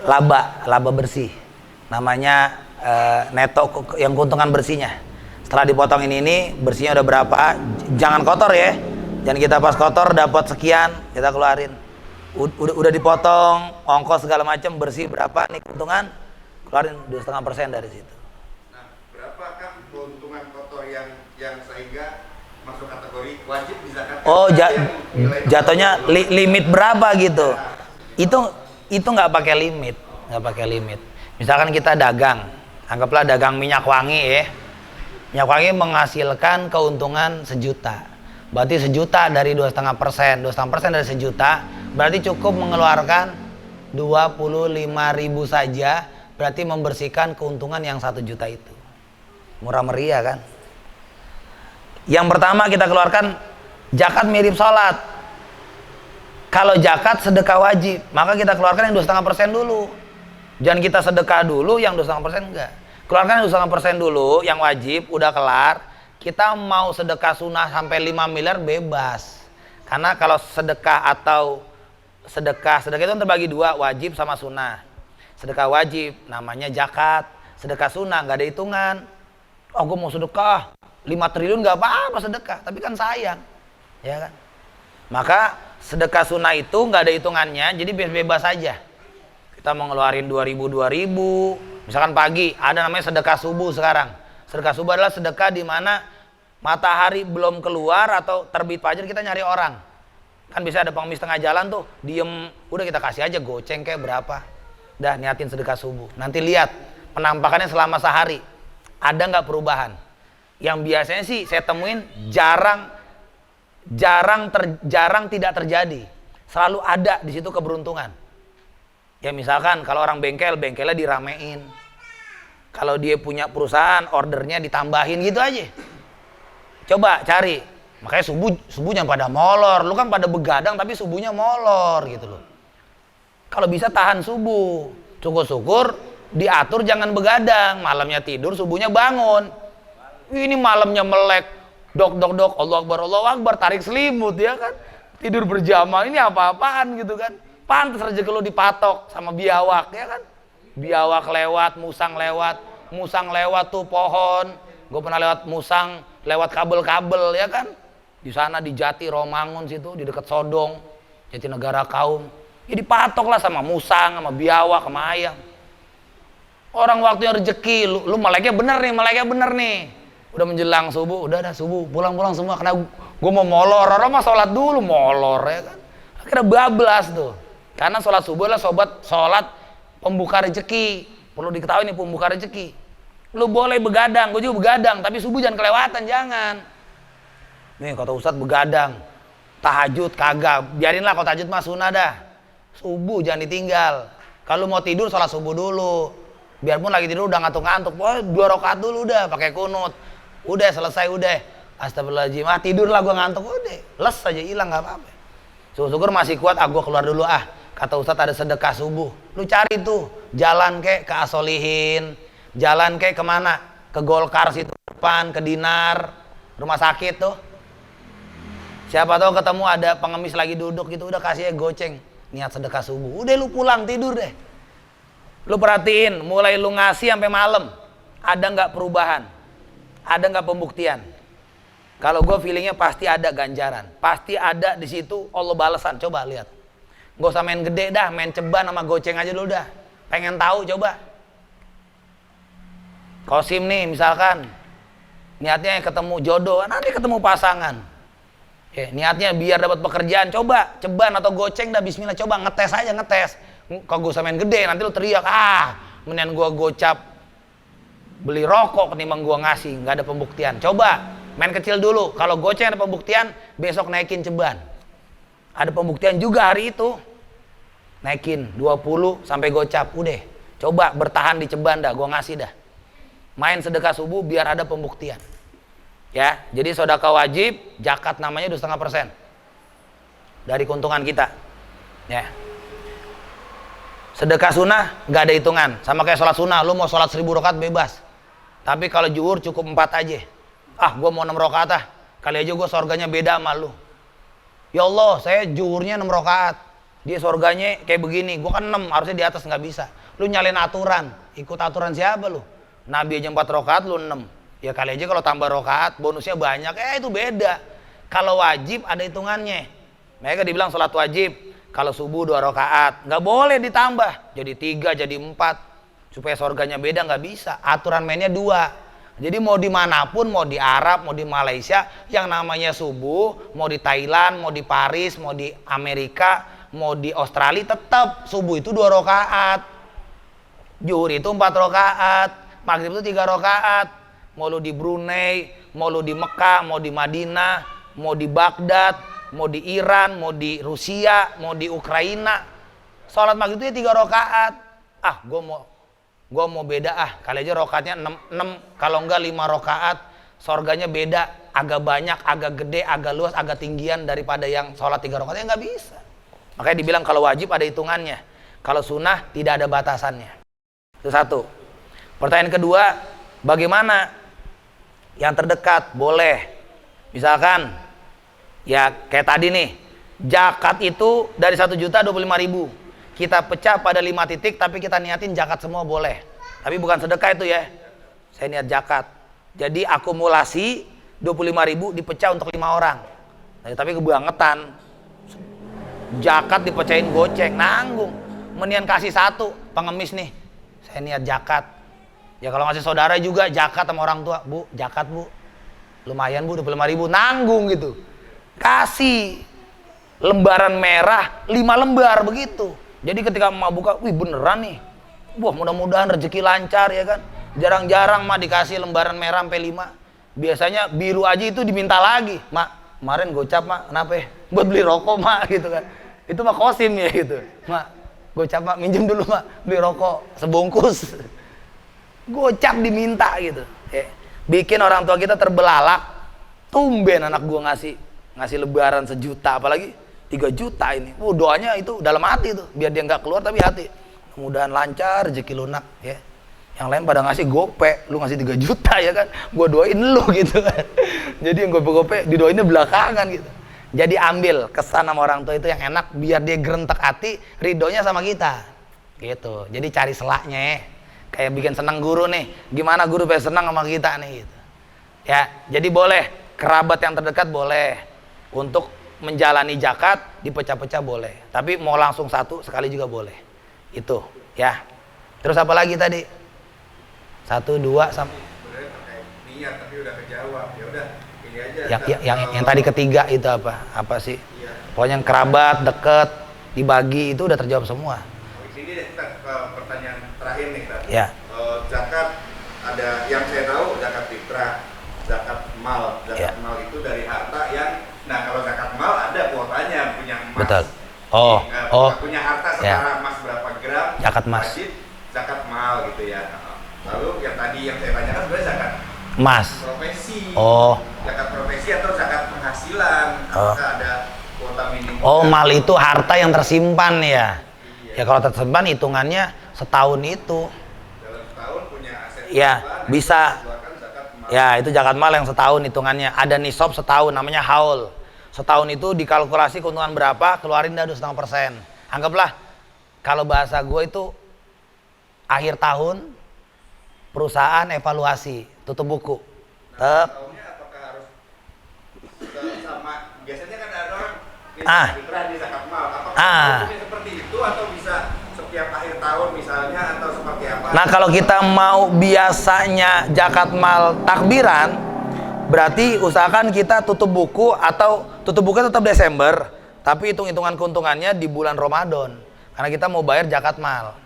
laba bersih. Namanya neto yang keuntungan bersihnya. Setelah dipotong ini bersihnya udah berapa? Jangan kotor ya. Jangan kita pas kotor dapat sekian kita keluarin. Udah dipotong ongkos segala macam, bersih berapa nih keuntungan, keluarin 2,5% dari situ. Nah, berapakah keuntungan kotor yang sehingga masuk kategori wajib dizakatkan? Jatuhnya limit berapa gitu? Itu nggak pakai limit. Misalkan kita dagang, anggaplah dagang minyak wangi ya. Minyak wangi menghasilkan keuntungan 1 juta. Berarti 1 juta dari 2,5%. 2,5% dari 1 juta berarti cukup mengeluarkan 25.000 saja, berarti membersihkan keuntungan yang 1 juta itu. Murah meriah kan? Yang pertama kita keluarkan zakat mirip sholat. Kalau zakat sedekah wajib, maka kita keluarkan yang 2,5% dulu. Jangan kita sedekah dulu yang 2,5% enggak. Keluarkan yang 2,5% dulu yang wajib, udah kelar. Kita mau sedekah sunnah sampai 5 miliar bebas. Karena kalau sedekah atau sedekah itu terbagi dua, wajib sama sunnah. Sedekah wajib namanya zakat, sedekah sunnah nggak ada hitungan. Oh, gue mau sedekah 5 triliun nggak apa-apa sedekah, tapi kan sayang, ya kan? Maka sedekah sunnah itu nggak ada hitungannya, jadi bebas saja. Kita mau ngeluarin 2000, misalkan pagi ada namanya sedekah subuh sekarang. Sedekah subuh adalah sedekah di mana matahari belum keluar atau terbit fajar kita nyari orang. Kan bisa ada pengemis tengah jalan tuh, diem, udah kita kasih aja goceng kayak berapa. Dah niatin sedekah subuh. Nanti lihat penampakannya selama sehari. Ada nggak perubahan? Yang biasanya sih saya temuin jarang tidak terjadi. Selalu ada di situ keberuntungan. Ya misalkan kalau orang bengkelnya diramein. Kalau dia punya perusahaan, ordernya ditambahin gitu aja. Coba cari. Makanya subuhnya pada molor. Lu kan pada begadang tapi subuhnya molor gitu loh. Kalau bisa tahan subuh. Syukur-syukur diatur jangan begadang. Malamnya tidur, subuhnya bangun. Ini malamnya melek. Dok, Allah Akbar, tarik selimut ya kan. Tidur berjamaah, ini apa-apaan gitu kan. Pantes rezeki lu dipatok sama biawak ya kan. Biawak lewat, musang lewat tuh pohon. Gue pernah lewat musang, lewat kabel-kabel ya kan. Di sana di Jati Romangun situ, di dekat Sodong, Jatinegara Kaum. Ya dipatok lah sama musang, sama biawak, sama ayam. Orang waktunya rezeki, lu meleknya bener nih. Udah menjelang subuh, udah subuh, pulang semua karena gue mau molor. Orang mah sholat dulu molor ya kan. Akhirnya bablas tuh. Karena sholat subuh adalah sholat pembuka rezeki. Perlu diketahui nih pembuka rezeki. Lu boleh begadang, gue juga begadang, tapi subuh jangan kelewatan, jangan. Nih kata Ustadz begadang, tahajud kagak, biarinlah kalau tahajud mah sunnah dah. Subuh jangan ditinggal. Kalau mau tidur sholat subuh dulu. Biarpun lagi tidur udah ngantuk-ngantuk, 2 rakaat dulu udah pakai kunut. Udah selesai udah. Astagfirullahaladzim. Tidur lah gua ngantuk udah. Les aja hilang enggak apa-apa. Syukur masih kuat, gua keluar dulu Kata Ustadz ada sedekah subuh. Lu cari tuh, jalan kek ke Asolihin, jalan kek kemana? Ke Golkar situ depan, ke Dinar, rumah sakit tuh. Siapa tahu ketemu ada pengemis lagi duduk gitu, udah kasih goceng. Niat sedekah subuh. Udah lu pulang tidur deh. Lu perhatiin, mulai lu ngasih sampai malam, ada nggak perubahan? Ada nggak pembuktian? Kalau gue feelingnya pasti ada ganjaran, pasti ada di situ Allah balasan. Coba lihat, gak usah main gede dah, main ceban sama goceng aja dulu dah. Pengen tahu coba. Kosim nih misalkan, niatnya ketemu jodoh, nanti ketemu pasangan. Niatnya biar dapat pekerjaan, coba ceban atau goceng dah, bismillah coba ngetes aja ngetes. Kalau gue usah main gede, nanti lu teriak, mendingan gue gocap beli rokok ketimbang gue ngasih, nggak ada pembuktian. Coba main kecil dulu, kalau goceng ada pembuktian, besok naikin ceban. Ada pembuktian juga hari itu, naikin 20 sampai gocap, udah. Coba bertahan di ceban dah, gue ngasih dah. Main sedekah subuh biar ada pembuktian. Ya, jadi sedekah wajib, zakat namanya 2,5% dari keuntungan kita. Ya. Sedekah sunnah nggak ada hitungan, sama kayak sholat sunnah. Lu mau sholat 1000 rakaat bebas, tapi kalau zuhur cukup 4 aja. Gue mau 6 rakaat kali aja gue surganya beda sama lu. Ya Allah, saya zuhurnya 6 rakaat, dia surganya kayak begini, gue kan 6, harusnya di atas, nggak bisa. Lu nyalin aturan, ikut aturan siapa lu? Nabi aja 4 rakaat, lu 6. Ya kali aja kalau tambah rakaat, bonusnya banyak, itu beda. Kalau wajib ada hitungannya. Mereka dibilang sholat wajib, kalau subuh 2 rakaat, nggak boleh ditambah, jadi 3, jadi 4, supaya surganya beda, nggak bisa. Aturan mainnya 2. Jadi mau dimanapun, mau di Arab, mau di Malaysia, yang namanya subuh, mau di Thailand, mau di Paris, mau di Amerika, mau di Australia, tetap subuh itu 2 rakaat, zuhur itu 4 rakaat, maghrib itu 3 rakaat. Mau lu di Brunei, mau lu di Mekah, mau di Madinah, mau di Baghdad, mau di Iran, mau di Rusia, mau di Ukraina, sholat maghrib itu 3 rakaat. Gue mau beda kali aja rakaatnya 6, kalau enggak 5 rakaat, surganya beda, agak banyak, agak gede, agak luas, agak tinggian daripada yang sholat 3 rakaatnya, nggak bisa. Makanya dibilang kalau wajib ada hitungannya, kalau sunnah tidak ada batasannya. Itu satu. Pertanyaan kedua, bagaimana yang terdekat? Boleh. Misalkan, ya kayak tadi nih, zakat itu dari 1.025.000. Kita pecah pada 5 titik, tapi kita niatin zakat semua boleh. Tapi bukan sedekah itu ya. Saya niat zakat. Jadi akumulasi 25.000 dipecah untuk 5 orang. Nah, tapi kebangetan. Zakat dipecahin goceng, nanggung. Mendingan kasih satu, pengemis nih. Saya niat zakat. Ya kalau ngasih saudara juga zakat sama orang tua. Bu, zakat bu. Lumayan bu, 25.000, nanggung gitu. Kasih lembaran merah 5 lembar begitu. Jadi ketika emak buka, wih beneran nih. Wah mudah-mudahan rezeki lancar ya kan. Jarang-jarang mak dikasih lembaran merah sampai 5. Biasanya biru aja itu diminta lagi. Mak, kemarin gocap mak, kenapa ya? Buat beli rokok mak gitu kan. Itu mah kosim ya gitu. Mak, gocap mak, minjem dulu mak, beli rokok sebungkus. Gocap diminta gitu. Bikin orang tua kita terbelalak. Tumben anak gua ngasih lebaran 1 juta, apalagi 3 juta ini. Doanya itu dalam hati tuh, biar dia nggak keluar tapi hati. Mudah-mudahan lancar, rezeki lunak ya. Yang lain pada ngasih gope, lu ngasih 3 juta ya kan. Gua doain lu gitu kan. Jadi yang gope-gope didoainnya belakangan gitu. Jadi ambil kesan sama orang tua itu yang enak biar dia gerentak hati, ridhonya sama kita. Gitu. Jadi cari selaknya ya. Kayak bikin senang guru nih. Gimana guru pengen senang sama kita nih gitu. Ya, jadi boleh kerabat yang terdekat boleh. Untuk menjalani zakat dipecah-pecah boleh, tapi mau langsung satu sekali juga boleh. Itu ya. Terus apa lagi tadi? 1, 2 sampai niat tapi udah kejawab. Ya udah ini aja. Yang tadi ketiga itu apa sih? Iya. Pokoknya yang kerabat deket dibagi itu udah terjawab semua. Ini kita ke pertanyaan terakhir nih Tad. Ya. Zakat ada yang saya tahu zakat fitrah, zakat mal. Zakat mal itu dari harta yang. Nah kalau zakat mal ada kuotanya, punya emas. Betul. Punya harta setara emas berapa gram. Zakat emas. Wajib zakat mal gitu ya. Lalu yang tadi yang saya tanyakan sebenarnya zakat emas. Profesi. Zakat profesi atau zakat penghasilan. Apakah ada kuota minimum? Mal itu harta yang tersimpan ya. Iya. Ya kalau tersimpan hitungannya setahun itu. Dalam setahun punya aset. Ya bisa. Ya itu zakat mal yang setahun hitungannya. Ada nisab setahun namanya haul. Setahun itu dikalkulasi keuntungan berapa, keluarin dah 2,5%. Anggaplah kalau bahasa gue itu akhir tahun perusahaan evaluasi, tutup buku. Tahunnya apakah harus sama? Biasanya kan ada orang di zakat mal. Apakah seperti itu atau bisa setiap akhir tahun misalnya atau seperti apa? Nah kalau kita mau biasanya zakat mal takbiran, berarti usahakan kita tutup buku atau tutup buku tetap Desember, tapi hitung-hitungan keuntungannya di bulan Ramadan. Karena kita mau bayar zakat mal.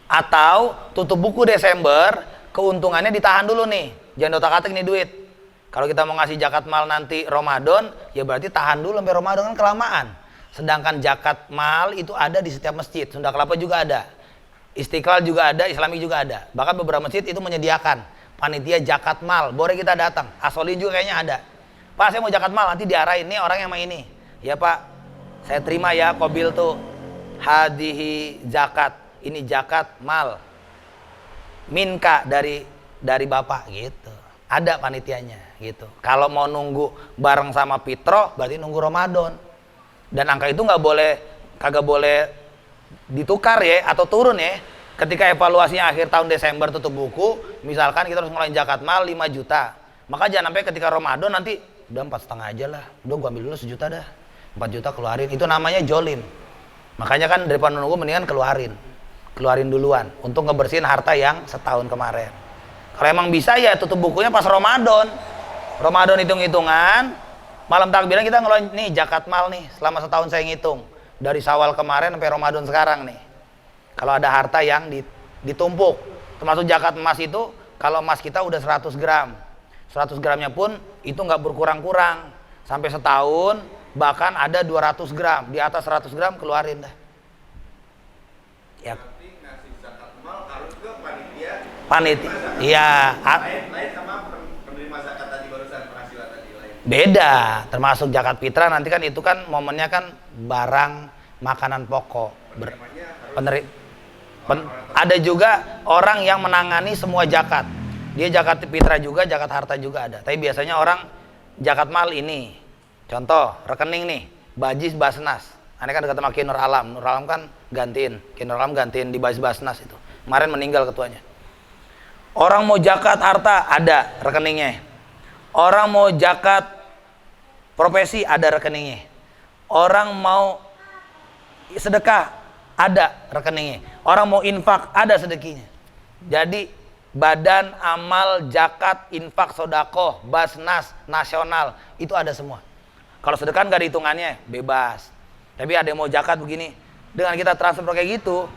Atau tutup buku Desember, keuntungannya ditahan dulu nih. Jangan otak-atik nih duit. Kalau kita mau ngasih zakat mal nanti Ramadan, ya berarti tahan dulu sampai Ramadan kan kelamaan. Sedangkan zakat mal itu ada di setiap masjid. Sunda Kelapa juga ada. Istiqlal juga ada, Islami juga ada. Bahkan beberapa masjid itu menyediakan panitia zakat mal. Boleh kita datang. Asolin juga kayaknya ada. Pak saya mau zakat mal, nanti diarahin nih orang yang mau ini. Ya Pak, saya terima ya kobil tuh. Hadihi zakat. Ini zakat mal. Minka dari Bapak gitu. Ada panitianya gitu. Kalau mau nunggu bareng sama Fitro, berarti nunggu Ramadan. Dan angka itu kagak boleh ditukar ya atau turun ya. Ketika evaluasinya akhir tahun Desember tutup buku, misalkan kita harus ngelain zakat mal 5 juta. Maka jangan sampai ketika Ramadan nanti udah 4,5 aja lah. Udah gua ambil dulu 1 juta dah. 4 juta keluarin. Itu namanya jolim. Makanya kan daripada nunggu mendingan keluarin duluan untuk ngebersihin harta yang setahun kemarin. Kalau emang bisa ya tutup bukunya pas Ramadan hitung-hitungan malam takbiran kita ngeluarin nih zakat mal nih selama setahun saya ngitung dari Syawal kemarin sampai Ramadan sekarang nih. Kalau ada harta yang ditumpuk termasuk zakat emas itu, kalau emas kita udah 100 gram 100 gramnya pun itu nggak berkurang-kurang sampai setahun, bahkan ada 200 gram di atas 100 gram keluarin dah ya. Panitia, iya. Lain sama penerima zakat tadi barusan penghasilan tadi lain. Beda, termasuk zakat fitrah nanti kan itu kan momennya kan barang makanan pokok. Ada juga orang yang menangani semua zakat. Dia zakat fitrah juga, zakat harta juga ada. Tapi biasanya orang zakat mal ini. Contoh, rekening nih, Bajis Basnas. Ini kan dekat sama Ki Nur Alam. Nur Alam kan gantiin. Ki Nur Alam gantiin di Bajis Basnas itu. Kemarin meninggal ketuanya. Orang mau zakat harta, ada rekeningnya. Orang mau zakat profesi, ada rekeningnya. Orang mau sedekah, ada rekeningnya. Orang mau infak, ada sedekihnya. Jadi Badan Amal Zakat Infak Sodakoh Basnas Nasional itu ada semua. Kalau sedekah nggak ada hitungannya, bebas. Tapi ada yang mau zakat begini, dengan kita transfer kayak gitu,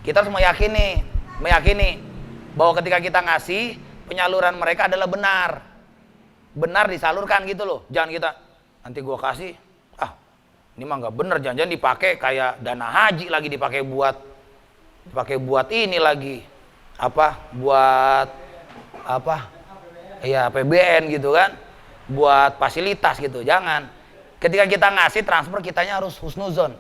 kita harus meyakini bahwa ketika kita ngasih, penyaluran mereka adalah benar disalurkan gitu loh. Jangan kita nanti gua kasih, ini mah nggak bener, jangan-jangan dipakai kayak dana haji lagi, dipakai buat ini lagi, buat APBN gitu kan, buat fasilitas gitu. Jangan. Ketika kita ngasih transfer, kitanya harus husnuzon,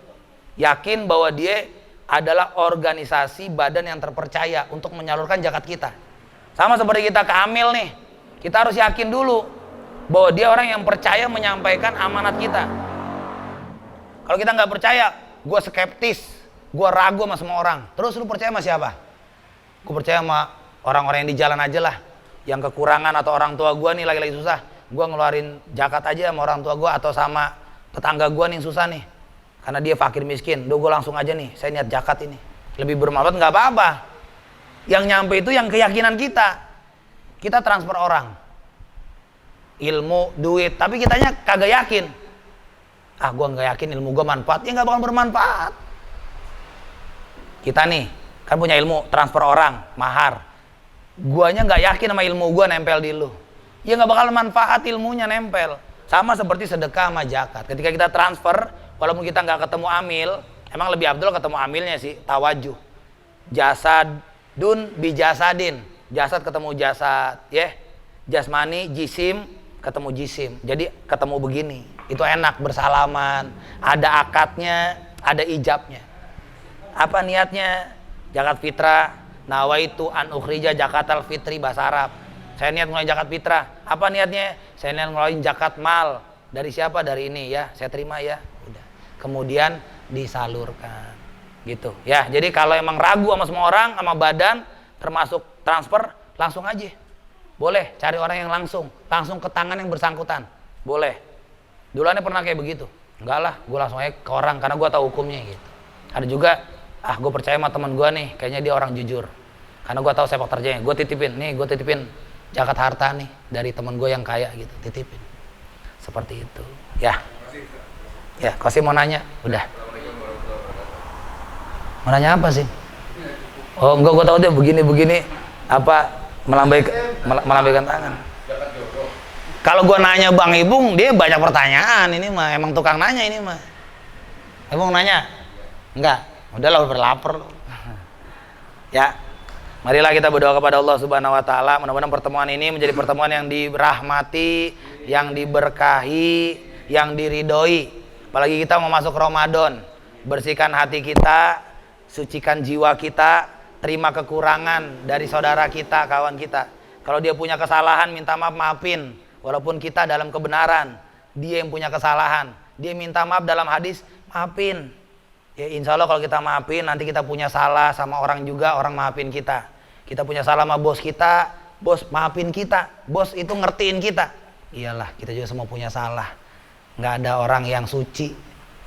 yakin bahwa dia adalah organisasi badan yang terpercaya untuk menyalurkan zakat kita. Sama seperti kita ke Amil nih, kita harus yakin dulu bahwa dia orang yang percaya menyampaikan amanat kita. Kalau kita nggak percaya, gue skeptis, gue ragu sama semua orang. Terus lu percaya sama siapa? Gue percaya sama orang-orang yang di jalan aja lah, yang kekurangan, atau orang tua gue nih lagi susah, gue ngeluarin zakat aja sama orang tua gue atau sama tetangga gue nih yang susah nih, karena dia fakir miskin. Gue langsung aja nih, saya niat zakat ini lebih bermanfaat, nggak apa-apa. Yang nyampe itu yang keyakinan kita transfer orang, ilmu, duit, tapi kitanya kagak yakin. Gue nggak yakin ilmu gue manfaat, ya nggak bakal bermanfaat. Kita nih kan punya ilmu, transfer orang, mahar. Guanya nggak yakin sama ilmu gua nempel di lu, ya nggak bakal manfaat ilmunya nempel. Sama seperti sedekah sama zakat. Ketika kita transfer, walaupun kita nggak ketemu amil, emang lebih abdul ketemu amilnya sih, tawajuh. Jasadun bijasadin, jasad ketemu jasad, jasmani, jisim ketemu jisim. Jadi ketemu begini, itu enak, bersalaman, ada akadnya, ada ijabnya. Apa niatnya? Zakat fitrah, nawaitu an ukhrija zakatal fitri, bahasa Arab. Saya niat ngeluarin zakat fitrah. Apa niatnya? Saya niat ngeluarin zakat mal. Dari siapa? Dari ini ya. Saya terima ya. Udah. Kemudian disalurkan. Gitu. Ya, jadi kalau emang ragu sama semua orang, sama badan, termasuk transfer, langsung aja. Boleh cari orang yang langsung ke tangan yang bersangkutan. Boleh. Duluannya pernah kayak begitu. Enggak lah, gue langsung aja ke orang karena gue tahu hukumnya gitu. Ada juga, gue percaya sama teman gue nih, kayaknya dia orang jujur. Karena gue tahu sepak terjangnya, gue titipin zakat harta nih dari teman gue yang kaya gitu, titipin. Seperti itu. Ya. Ya, Kosim mau nanya, udah. Mau nanya apa sih? Oh enggak, gue tahu dia begini, melambaikan tangan. Kalau gue nanya Bang Ibung, dia banyak pertanyaan ini mah, emang tukang nanya ini mah. Ibung nanya? Enggak. Udahlah, berlapar. Ya, marilah kita berdoa kepada Allah Subhanahu wa taala. Mudah-mudahan pertemuan ini menjadi pertemuan yang dirahmati, yang diberkahi, yang diridhoi. Apalagi kita mau masuk Ramadan. Bersihkan hati kita, sucikan jiwa kita, terima kekurangan dari saudara kita, kawan kita. Kalau dia punya kesalahan, minta maaf, maafin. Walaupun kita dalam kebenaran, dia yang punya kesalahan. Dia minta maaf dalam hadis, maafin. Ya, insya Allah kalau kita maafin, nanti kita punya salah sama orang juga, orang maafin kita. Kita punya salah sama bos kita, bos maafin kita. Bos itu ngertiin kita. Iyalah, kita juga semua punya salah. Nggak ada orang yang suci.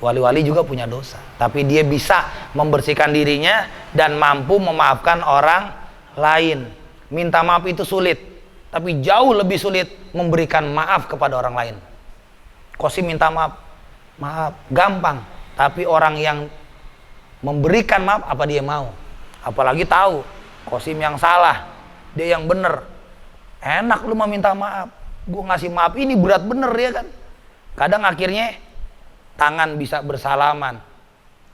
Wali-wali juga punya dosa. Tapi dia bisa membersihkan dirinya dan mampu memaafkan orang lain. Minta maaf itu sulit, tapi jauh lebih sulit memberikan maaf kepada orang lain. Kosim minta maaf, gampang. Tapi orang yang memberikan maaf, apa dia mau? Apalagi tahu Kosim yang salah, dia yang bener. Enak lu mau minta maaf. Gue ngasih maaf ini berat bener ya kan. Kadang akhirnya tangan bisa bersalaman,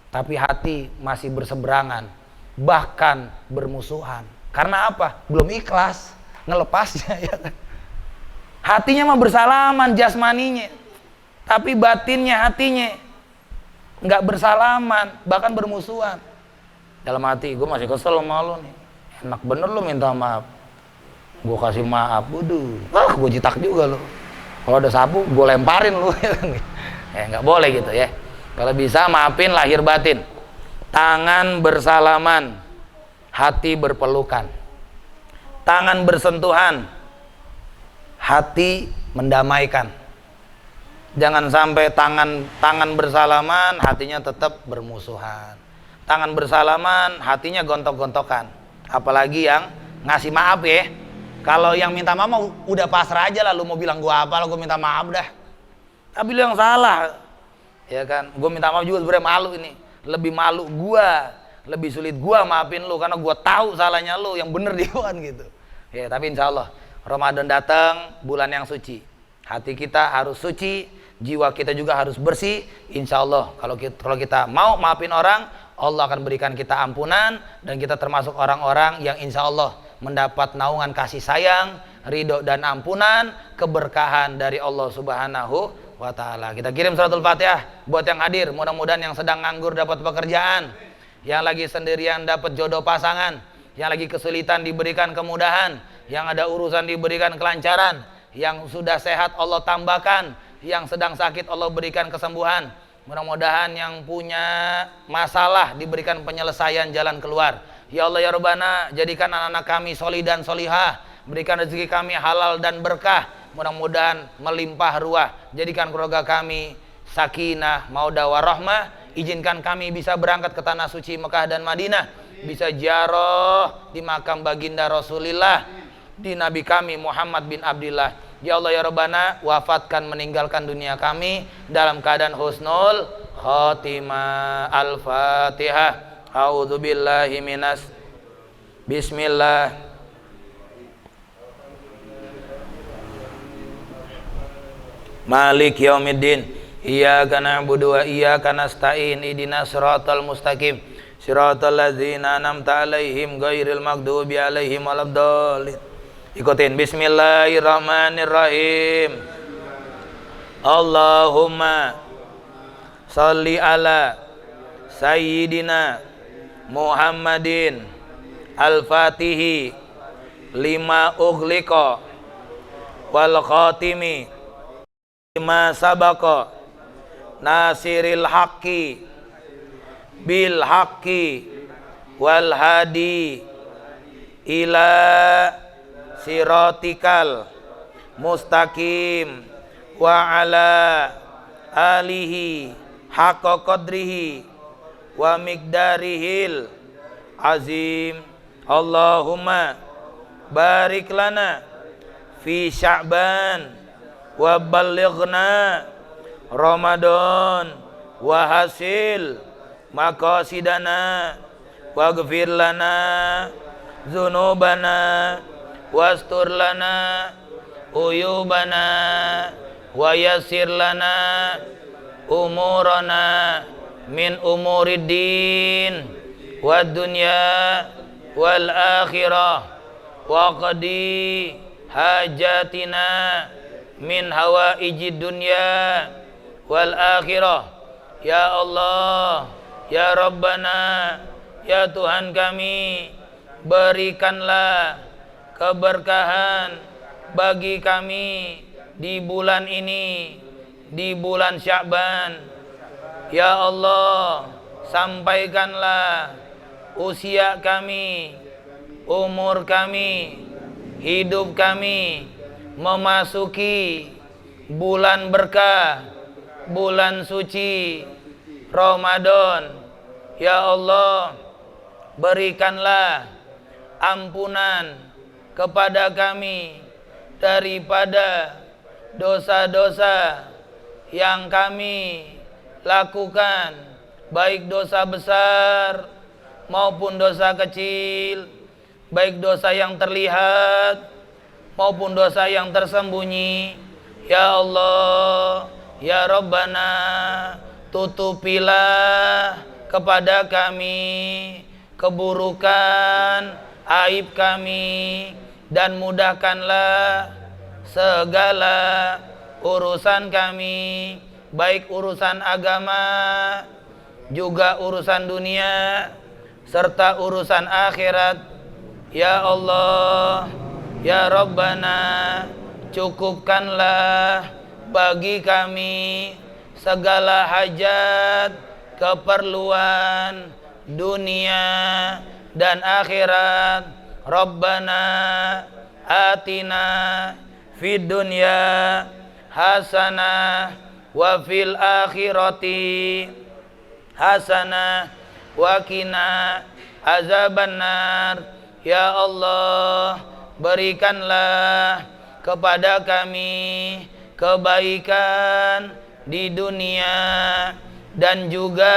tapi hati masih berseberangan, bahkan bermusuhan. Karena apa? Belum ikhlas ngelepasnya ya kan. Hatinya mah bersalaman jasmaninya, tapi batinnya, hatinya nggak bersalaman, bahkan bermusuhan. Dalam hati, gue masih kesel sama lo nih. Enak bener lo minta maaf. Gue kasih maaf, gue jitak juga lo. Kalau ada sapu, gue lemparin lo. Nggak boleh gitu ya. Kalau bisa maafin lahir batin. Tangan bersalaman, hati berpelukan. Tangan bersentuhan, hati mendamaikan. Jangan sampai tangan bersalaman, hatinya tetap bermusuhan. Tangan bersalaman, hatinya gontok-gontokan. Apalagi yang ngasih maaf ya. Kalau yang minta maaf udah pasrah aja lah, lu mau bilang gua apa, lu gua minta maaf dah. Tapi lu yang salah. Ya kan? Gua minta maaf juga sebenarnya malu ini. Lebih malu gua, lebih sulit gua maafin lu karena gua tahu salahnya lu, yang bener dia kan gitu. Ya, tapi insya Allah Ramadan datang, bulan yang suci. Hati kita harus suci, jiwa kita juga harus bersih. Insya Allah kalau kita mau maafin orang, Allah akan berikan kita ampunan, dan kita termasuk orang-orang yang insya Allah mendapat naungan kasih sayang, ridho dan ampunan, keberkahan dari Allah Subhanahu wa Ta'ala. Kita kirim suratul Fatihah buat yang hadir. Mudah-mudahan yang sedang nganggur dapat pekerjaan, yang lagi sendirian dapat jodoh pasangan, yang lagi kesulitan diberikan kemudahan, yang ada urusan diberikan kelancaran, yang sudah sehat Allah tambahkan, yang sedang sakit Allah berikan kesembuhan. Mudah-mudahan yang punya masalah diberikan penyelesaian jalan keluar. Ya Allah ya Rabbana, jadikan anak-anak kami solih dan solihah, berikan rezeki kami halal dan berkah, mudah-mudahan melimpah ruah. Jadikan keluarga kami sakinah, mawaddah warahmah. Izinkan kami bisa berangkat ke tanah suci Mekah dan Madinah, bisa ziarah di makam baginda Rasulillah, di Nabi kami Muhammad bin Abdillah. Ya Allah ya Rabbana, wafatkan meninggalkan dunia kami dalam keadaan husnul khatimah. Al-Fatihah. A'udzubillahi minas. Bismillah. Malik yaumiddin. Iyyaka na'budu wa iyyaka nasta'in. Ihdinas siratal mustaqim. Siratal ladzina an'amta 'alaihim ghairil maghdubi 'alaihim waladdallin. Ikutin. Bismillahirrahmanirrahim. Allahumma salli ala sayyidina Muhammadin al-Fatihi lima ughliqa wal khatimi lima sabaqa nasiril haqqi bil haqqi wal hadi ila siratikal mustaqim wa ala alihi haqqa qadrihi wa miqdarihil azim. Allahumma barik lana fi Sya'ban wa ballighna Ramadan wa hasil maqasidana waghfir lana dzunubana wastur lana uyubana wa yassir lana umurana min umuriddin wad dunya wal akhirah wa qadi hajatina min hawaijid dunya wal akhirah. Ya Allah ya Rabbana, ya Tuhan kami, berikanlah keberkahan bagi kami di bulan ini, di bulan Sya'ban. Ya Allah, sampaikanlah usia kami, umur kami, hidup kami memasuki bulan berkah, bulan suci Ramadan. Ya Allah, berikanlah ampunan kepada kami daripada dosa-dosa yang kami lakukan, baik dosa besar maupun dosa kecil, baik dosa yang terlihat maupun dosa yang tersembunyi. Ya Allah ya Rabbana, tutupilah kepada kami keburukan aib kami, dan mudahkanlah segala urusan kami, baik urusan agama juga urusan dunia serta urusan akhirat. Ya Allah, ya Rabbana, cukupkanlah bagi kami segala hajat, keperluan dunia dan akhirat. Rabbana atina fid dunya hasanah wa fil akhirati hasanah wa qina azabannar. Ya Allah, berikanlah kepada kami kebaikan di dunia dan juga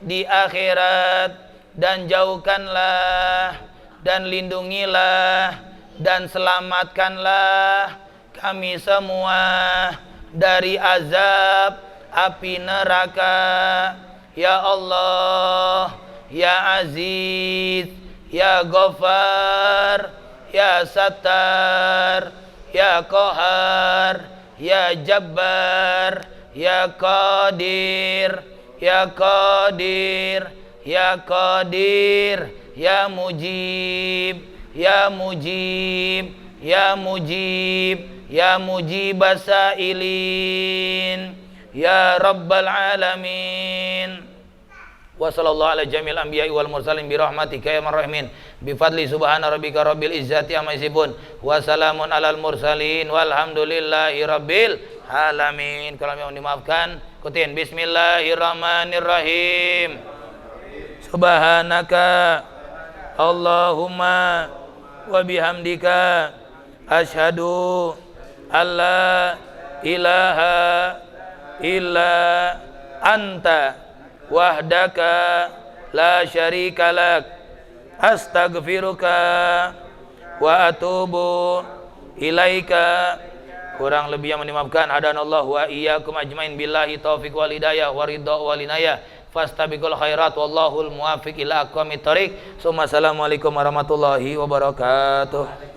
di akhirat, dan jauhkanlah dan lindungilah dan selamatkanlah kami semua dari azab api neraka. Ya Allah, ya Aziz, ya Ghaffar, ya Sattar, ya Qahar, ya Jabbar, ya Qadir, ya Qadir, ya Qadir, ya Mujib, ya Mujib, ya Mujib, ya Mujibas Sa'ilin, ya Rabbal Alamin. Wa sallallahu ala jamil anbiya'i wal mursalin bi rahmatika ya marhamin bi fadli subhana rabbika rabbil izzati amma yasifun wa salamun alal mursalin walhamdulillahi rabbil alamin. Kalau yang dimaafkan, ikutin bismillahirrahmanirrahim. Subhanaka Allahumma wa bihamdika asyhadu alla ilaha illa anta wahdaka la syarika lak astaghfiruka wa atubu ilaika. Kurang lebih yang dimaafkan. Hadanallahu wa iyyakum ajmain billahi taufiq wal hidayah wa ridha wal inayah fastabiqul khairat wallahul muwaffiq ila aqwamit thoriq. Assalamualaikum warahmatullahi wabarakatuh.